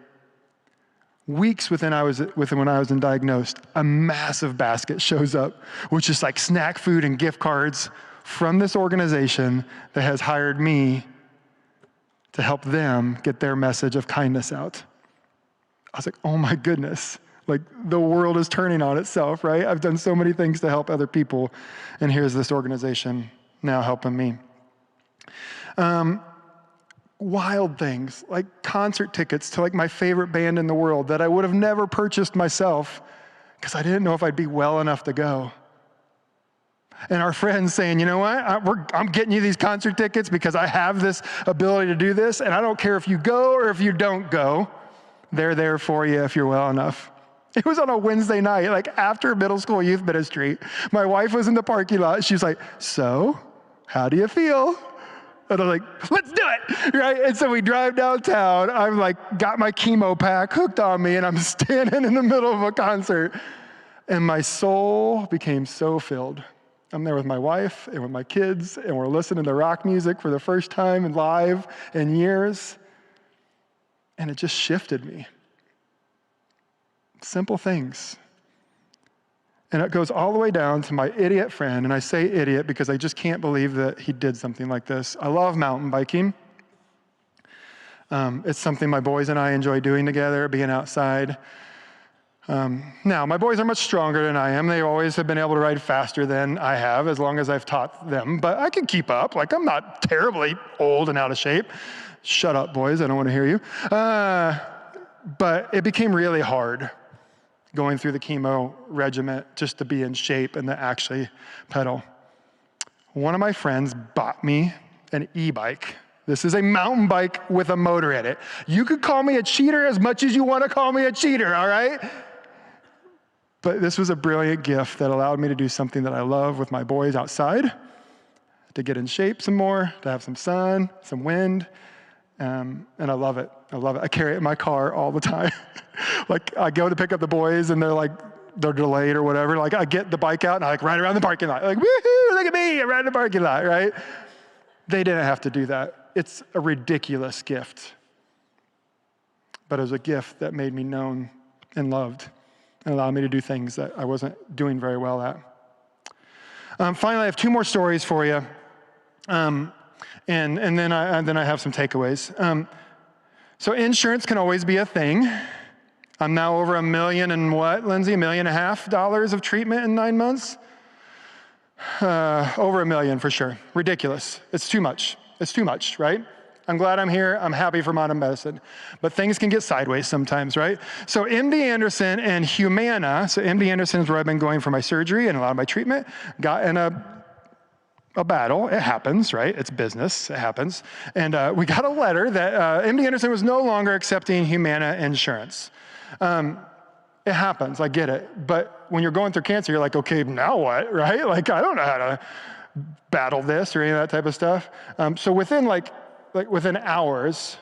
Weeks when I was diagnosed, a massive basket shows up, which is snack food and gift cards from this organization that has hired me to help them get their message of kindness out. I was like, oh my goodness, the world is turning on itself, right? I've done so many things to help other people, and here's this organization now helping me. Wild things, concert tickets to my favorite band in the world that I would have never purchased myself because I didn't know if I'd be well enough to go. And our friends saying, you know what, I'm getting you these concert tickets because I have this ability to do this, and I don't care if you go or if you don't go. They're there for you if you're well enough. It was on a Wednesday night, after middle school youth ministry. My wife was in the parking lot. She was like, so, how do you feel? And I'm like, let's do it, right? And so we drive downtown. I'm got my chemo pack hooked on me, and I'm standing in the middle of a concert. And my soul became so filled. I'm there with my wife and with my kids, and we're listening to rock music for the first time in live in years. And it just shifted me. Simple things. And it goes all the way down to my idiot friend, and I say idiot because I just can't believe that he did something like this. I love mountain biking. It's something my boys and I enjoy doing together, being outside. Now, my boys are much stronger than I am. They always have been able to ride faster than I have, as long as I've taught them. But I can keep up. Like, I'm not terribly old and out of shape. Shut up, boys. I don't want to hear you. But it became really hard going through the chemo regimen just to be in shape and to actually pedal. One of my friends bought me an e-bike. This is a mountain bike with a motor in it. You could call me a cheater as much as you want to call me a cheater, all right? But this was a brilliant gift that allowed me to do something that I love with my boys outside, to get in shape some more, to have some sun, some wind, and I love it. I love it. I carry it in my car all the time. Like, I go to pick up the boys, and they're delayed or whatever. Like, I get the bike out, and I ride around the parking lot. Like, woohoo, look at me, I'm riding the parking lot, right? They didn't have to do that. It's a ridiculous gift. But it was a gift that made me known and loved, and allowed me to do things that I wasn't doing very well at. Finally, I have 2 more stories for you, and then I have some takeaways. So insurance can always be a thing. I'm now over $1 million and what, Lindsay? $1.5 million of treatment in 9 months? Over $1 million for sure. Ridiculous. It's too much. It's too much, right? I'm glad I'm here. I'm happy for modern medicine. But things can get sideways sometimes, right? So MD Anderson and Humana, so MD Anderson is where I've been going for my surgery and a lot of my treatment, got in a battle. It happens, right? It's business. It happens. And we got a letter that MD Anderson was no longer accepting Humana insurance. It happens. I get it. But when you're going through cancer, you're like, okay, now what, right? Like, I don't know how to battle this or any of that type of stuff. So within within hours,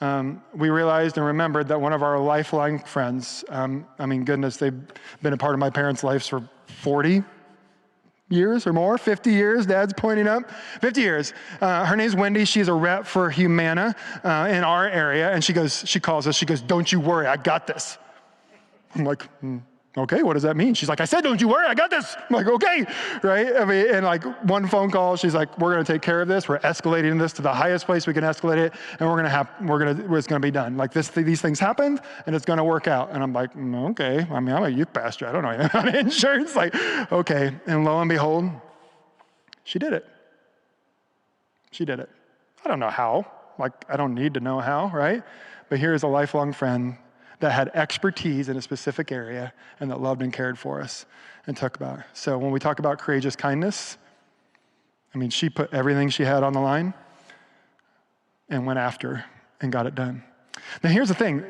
we realized and remembered that one of our lifelong friends, goodness, they've been a part of my parents' lives for 40 years or more, 50 years, Dad's pointing up, 50 years. Her name's Wendy. She's a rep for Humana in our area, and she calls us, she goes, don't you worry, I got this. I'm like, okay, what does that mean? She's like, I said, don't you worry, I got this. I'm like, okay, right? And like one phone call, she's like, we're gonna take care of this. We're escalating this to the highest place we can escalate it, and it's gonna be done. Like these things happened, and it's gonna work out. And I'm like, okay. I'm a youth pastor. I don't know anything about insurance. Like, okay. And lo and behold, she did it. She did it. I don't know how. Like, I don't need to know how, right? But here's a lifelong friend that had expertise in a specific area and that loved and cared for us and took about it. So when we talk about courageous kindness, she put everything she had on the line and went after and got it done. Now here's the thing.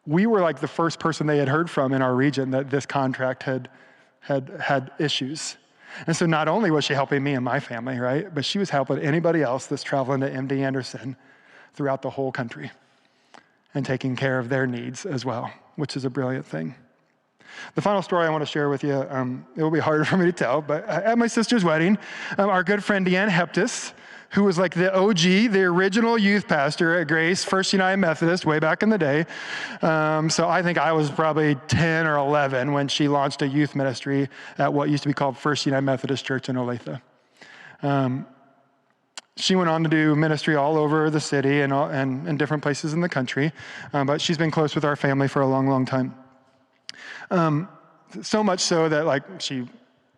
We were like the first person they had heard from in our region that this contract had issues. And so not only was she helping me and my family, right, but she was helping anybody else that's traveling to MD Anderson throughout the whole country and taking care of their needs as well, which is a brilliant thing. The final story I want to share with you, it will be harder for me to tell, but at my sister's wedding, our good friend Deanne Heptis, who was like the OG, the original youth pastor at Grace, First United Methodist, way back in the day. So I think I was probably 10 or 11 when she launched a youth ministry at what used to be called First United Methodist Church in Olathe. She went on to do ministry all over the city and different places in the country, but she's been close with our family for a long, long time. So much so that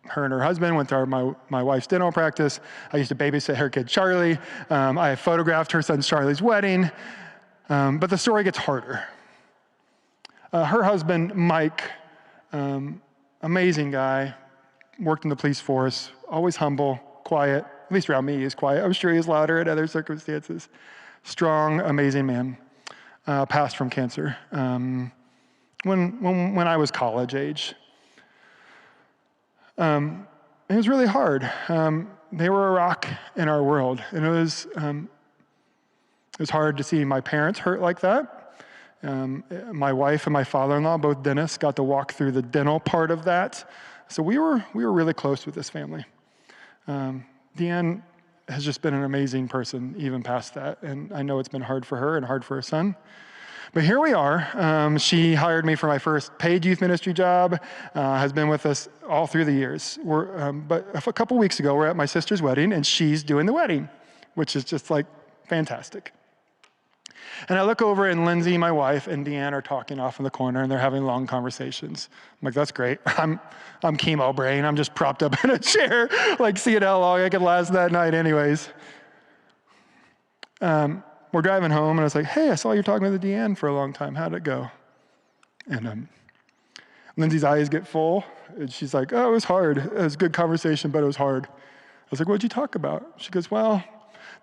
her and her husband went to my wife's dental practice. I used to babysit her kid, Charlie. I photographed her son Charlie's wedding. But the story gets harder. Her husband, Mike, amazing guy, worked in the police force, always humble, quiet. At least around me, he's quiet. I'm sure he's louder in other circumstances. Strong, amazing man. Passed from cancer when I was college age. It was really hard. They were a rock in our world, and it was hard to see my parents hurt like that. My wife and my father-in-law, both dentists, got to walk through the dental part of that. So we were really close with this family. Deanne has just been an amazing person, even past that, and I know it's been hard for her and hard for her son. But here we are. She hired me for my first paid youth ministry job, has been with us all through the years. But a couple weeks ago, we're at my sister's wedding, and she's doing the wedding, which is just fantastic. And I look over and Lindsay, my wife, and Deanne are talking off in the corner and they're having long conversations. I'm like, that's great. I'm chemo brain. I'm just propped up in a chair, like seeing how long I could last that night anyways. We're driving home and I was like, hey, I saw you talking with Deanne for a long time. How'd it go? And Lindsay's eyes get full and she's like, oh, it was hard. It was a good conversation, but it was hard. I was like, what'd you talk about? She goes, well,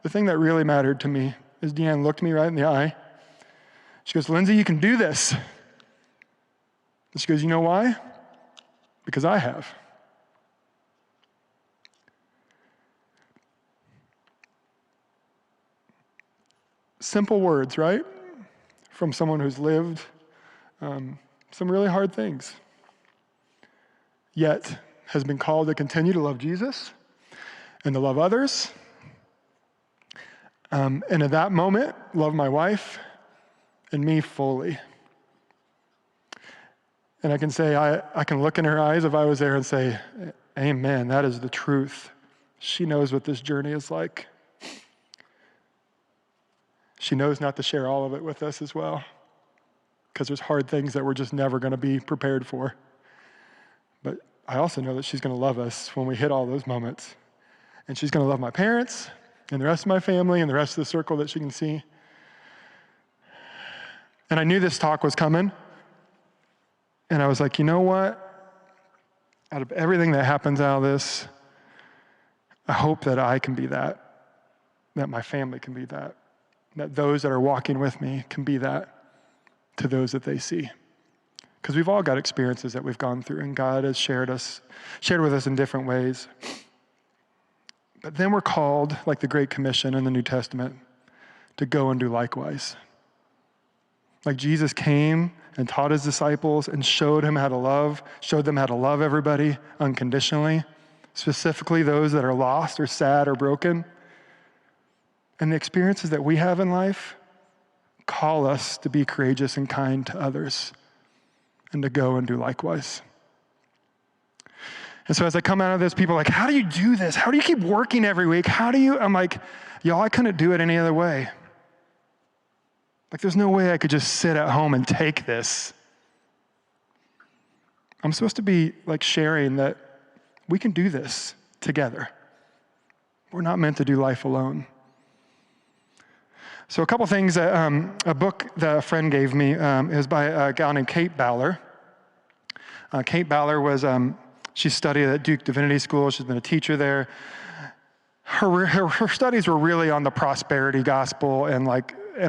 the thing that really mattered to me is Deanne looked me right in the eye. She goes, Lindsay, you can do this. And she goes, you know why? Because I have. Simple words, right? From someone who's lived some really hard things, yet has been called to continue to love Jesus and to love others. And at that moment, love my wife and me fully. And I can say, I can look in her eyes if I was there and say, amen, that is the truth. She knows what this journey is like. She knows not to share all of it with us as well, because there's hard things that we're just never going to be prepared for. But I also know that she's going to love us when we hit all those moments. And she's going to love my parents and the rest of my family and the rest of the circle that she can see. And I knew this talk was coming. And I was like, you know what? Out of everything that happens out of this, I hope that I can be that my family can be that those that are walking with me can be that to those that they see. Because we've all got experiences that we've gone through, and God has shared with us in different ways. But then we're called, like the Great Commission in the New Testament, to go and do likewise. Like Jesus came and taught his disciples and showed them how to love everybody unconditionally, specifically those that are lost or sad or broken. And the experiences that we have in life call us to be courageous and kind to others and to go and do likewise. And so as I come out of this, people are like, how do you do this? How do you keep working every week? I'm like, y'all, I couldn't do it any other way. Like, there's no way I could just sit at home and take this. I'm supposed to be like sharing that we can do this together. We're not meant to do life alone. So a couple things, a book that a friend gave me is by a gal named Kate Ballard. Kate Ballard was, she studied at Duke Divinity School. She's been a teacher there. Her studies were really on the prosperity gospel and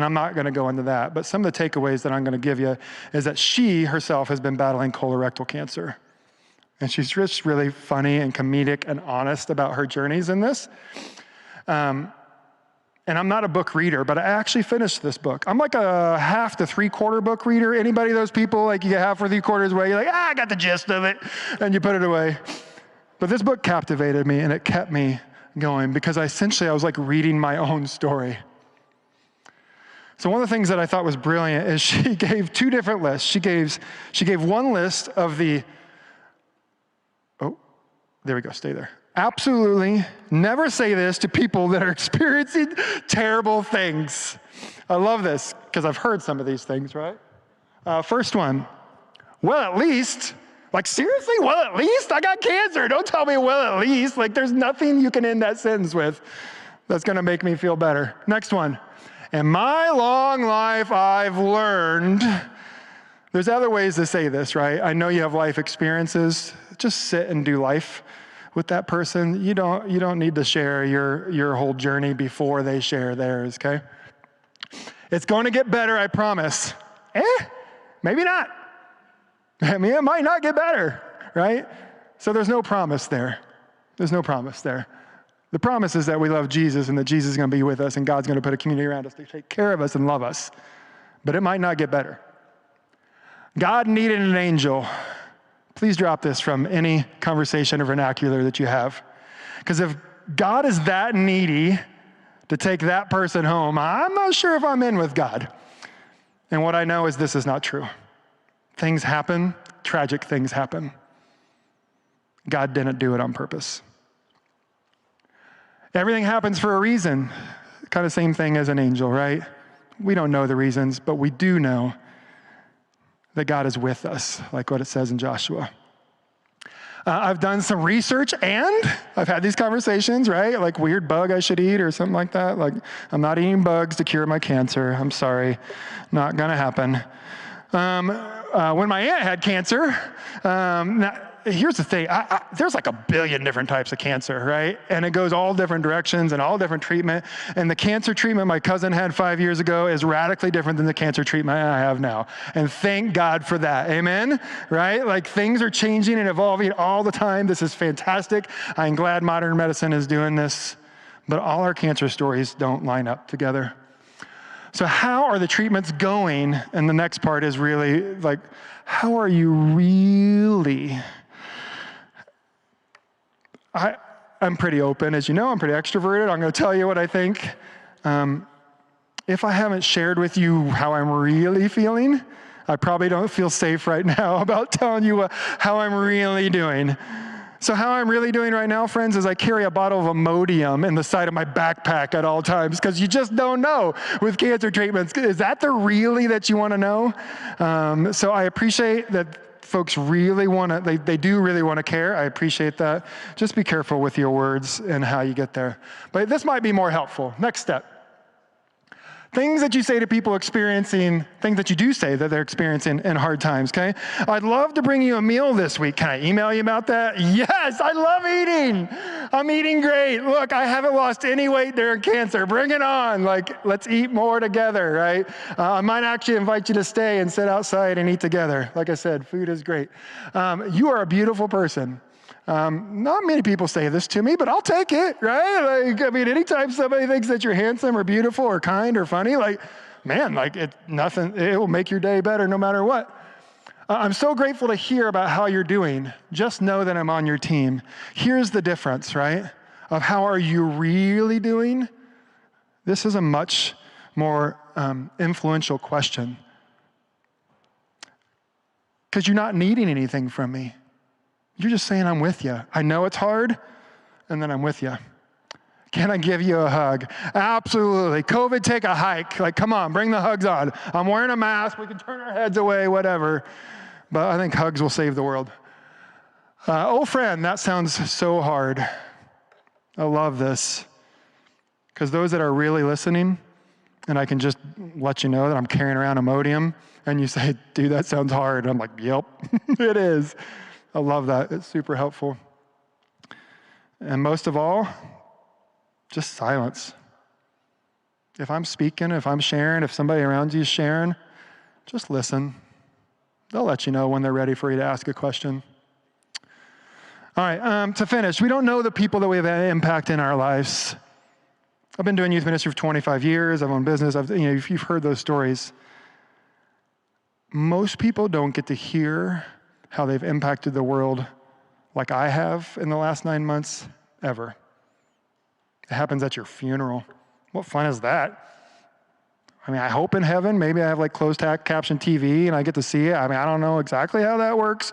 I'm not going to go into that, but some of the takeaways that I'm going to give you is that she herself has been battling colorectal cancer. And she's just really funny and comedic and honest about her journeys in this. And I'm not a book reader, but I actually finished this book. I'm like a half to three-quarter book reader. Anybody, those people, like you get half or three-quarters away, you're like, I got the gist of it, and you put it away. But this book captivated me, and it kept me going because I was like reading my own story. So one of the things that I thought was brilliant is she gave two different lists. She gave one list of the, there we go, stay there. Absolutely never say this to people that are experiencing terrible things. I love this because I've heard some of these things, right? First one, well, at least, like seriously, well, at least I got cancer. Don't tell me, well, at least. Like there's nothing you can end that sentence with that's going to make me feel better. Next one, in my long life, I've learned. There's other ways to say this, right? I know you have life experiences. Just sit and do life with that person. You don't need to share your whole journey before they share theirs, okay? It's going to get better, I promise. Maybe not. I mean, it might not get better, right? So there's no promise there. There's no promise there. The promise is that we love Jesus and that Jesus is going to be with us and God's going to put a community around us to take care of us and love us. But it might not get better. God needed an angel. Please drop this from any conversation or vernacular that you have. Because if God is that needy to take that person home, I'm not sure if I'm in with God. And what I know is this is not true. Things happen, tragic things happen. God didn't do it on purpose. Everything happens for a reason. Kind of same thing as an angel, right? We don't know the reasons, but we do know that God is with us, like what it says in Joshua. I've done some research and I've had these conversations, right? Like weird bug I should eat or something like that. Like I'm not eating bugs to cure my cancer. I'm sorry, not gonna happen. When my aunt had cancer, here's the thing, there's like a billion different types of cancer, right? And it goes all different directions and all different treatment. And the cancer treatment my cousin had 5 years ago is radically different than the cancer treatment I have now. And thank God for that, amen? Right? Like things are changing and evolving all the time. This is fantastic. I'm glad modern medicine is doing this, but all our cancer stories don't line up together. So how are the treatments going? And the next part is really like, how are you really? I'm pretty open, as you know, I'm pretty extroverted. I'm going to tell you what I think. If I haven't shared with you how I'm really feeling, I probably don't feel safe right now about telling you how I'm really doing. So how I'm really doing right now, friends, is I carry a bottle of Imodium in the side of my backpack at all times because you just don't know with cancer treatments. Is that the really that you want to know? So I appreciate that folks really want to, they do really want to care. I appreciate that. Just be careful with your words and how you get there. But this might be more helpful. Next step. Things that you say to people experiencing, things that you do say that they're experiencing in hard times, okay? I'd love to bring you a meal this week. Can I email you about that? Yes, I love eating. I'm eating great. Look, I haven't lost any weight during cancer. Bring it on. Like, let's eat more together, right? I might actually invite you to stay and sit outside and eat together. Like I said, food is great. You are a beautiful person. Not many people say this to me, but I'll take it, right? Like, I mean, anytime somebody thinks that you're handsome or beautiful or kind or funny, like, man, like it will make your day better no matter what. I'm so grateful to hear about how you're doing. Just know that I'm on your team. Here's the difference, right? Of how are you really doing? This is a much more influential question. Because you're not needing anything from me. You're just saying, I'm with you. I know it's hard, and then I'm with you. Can I give you a hug? Absolutely. COVID, take a hike. Like, come on, bring the hugs on. I'm wearing a mask. We can turn our heads away, whatever. But I think hugs will save the world. Oh, friend, that sounds so hard. I love this. Because those that are really listening, and I can just let you know that I'm carrying around Imodium, and you say, dude, that sounds hard. And I'm like, yep, it is. I love that. It's super helpful. And most of all, just silence. If I'm speaking, if I'm sharing, if somebody around you is sharing, just listen. They'll let you know when they're ready for you to ask a question. All right, to finish, we don't know the people that we have had impact in our lives. I've been doing youth ministry for 25 years. I've owned business. You've heard those stories. Most people don't get to hear how they've impacted the world like I have in the last 9 months, ever. It happens at your funeral. What fun is that? I mean, I hope in heaven, maybe I have like closed caption TV and I get to see it. I mean, I don't know exactly how that works.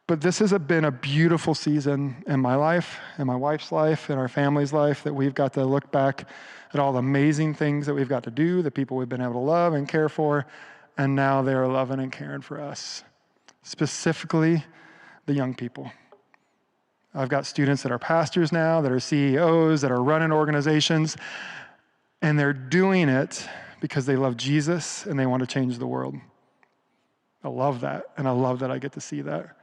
But this has been a beautiful season in my life, in my wife's life, in our family's life, that we've got to look back at all the amazing things that we've got to do, the people we've been able to love and care for, and now they're loving and caring for us. Specifically, the young people. I've got students that are pastors now, that are CEOs, that are running organizations, and they're doing it because they love Jesus and they want to change the world. I love that, and I love that I get to see that.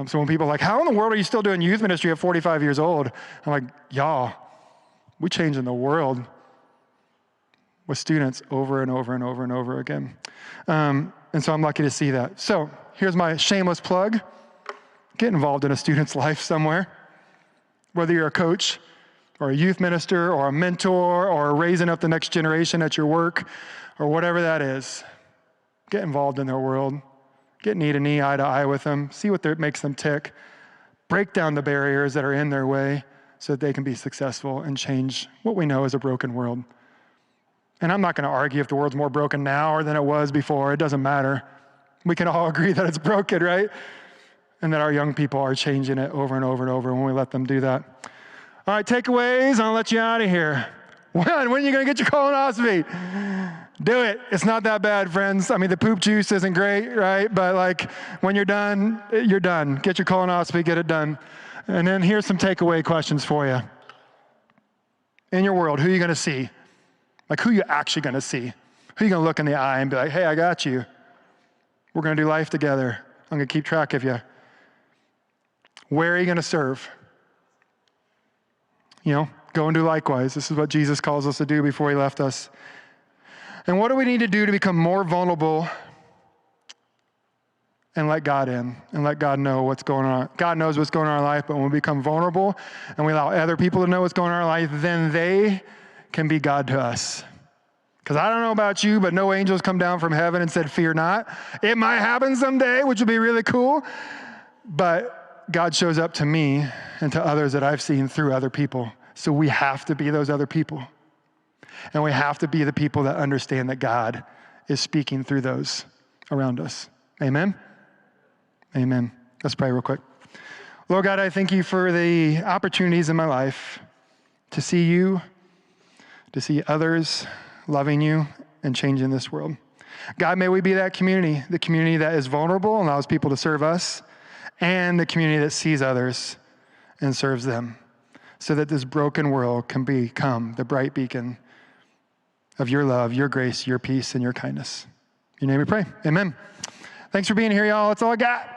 So when people are like, how in the world are you still doing youth ministry at 45 years old? I'm like, y'all, we're changing the world with students over and over and over and over again. And so I'm lucky to see that. So here's my shameless plug. Get involved in a student's life somewhere. Whether you're a coach or a youth minister or a mentor or raising up the next generation at your work or whatever that is, get involved in their world. Get knee to knee, eye to eye with them. See what makes them tick. Break down the barriers that are in their way so that they can be successful and change what we know is a broken world. And I'm not going to argue if the world's more broken now or than it was before. It doesn't matter. We can all agree that it's broken, right? And that our young people are changing it over and over and over when we let them do that. All right, takeaways. I'll let you out of here. When are you going to get your colonoscopy? Do it. It's not that bad, friends. I mean, the poop juice isn't great, right? But like when you're done, you're done. Get your colonoscopy, get it done. And then here's some takeaway questions for you. In your world, who are you going to see? Like who are you actually going to see? Who are you going to look in the eye and be like, hey, I got you. We're going to do life together. I'm going to keep track of you. Where are you going to serve? Go and do likewise. This is what Jesus calls us to do before he left us. And what do we need to do to become more vulnerable and let God in and let God know what's going on? God knows what's going on in our life, but when we become vulnerable and we allow other people to know what's going on in our life, then they can be God to us. Because I don't know about you, but no angels come down from heaven and said, fear not. It might happen someday, which would be really cool. But God shows up to me and to others that I've seen through other people. So we have to be those other people. And we have to be the people that understand that God is speaking through those around us. Amen? Amen. Let's pray real quick. Lord God, I thank you for the opportunities in my life to see you, to see others loving you and changing this world. God, may we be that community, the community that is vulnerable and allows people to serve us, and the community that sees others and serves them, so that this broken world can become the bright beacon of your love, your grace, your peace, and your kindness. In your name we pray. Amen. Thanks for being here, y'all. That's all I got.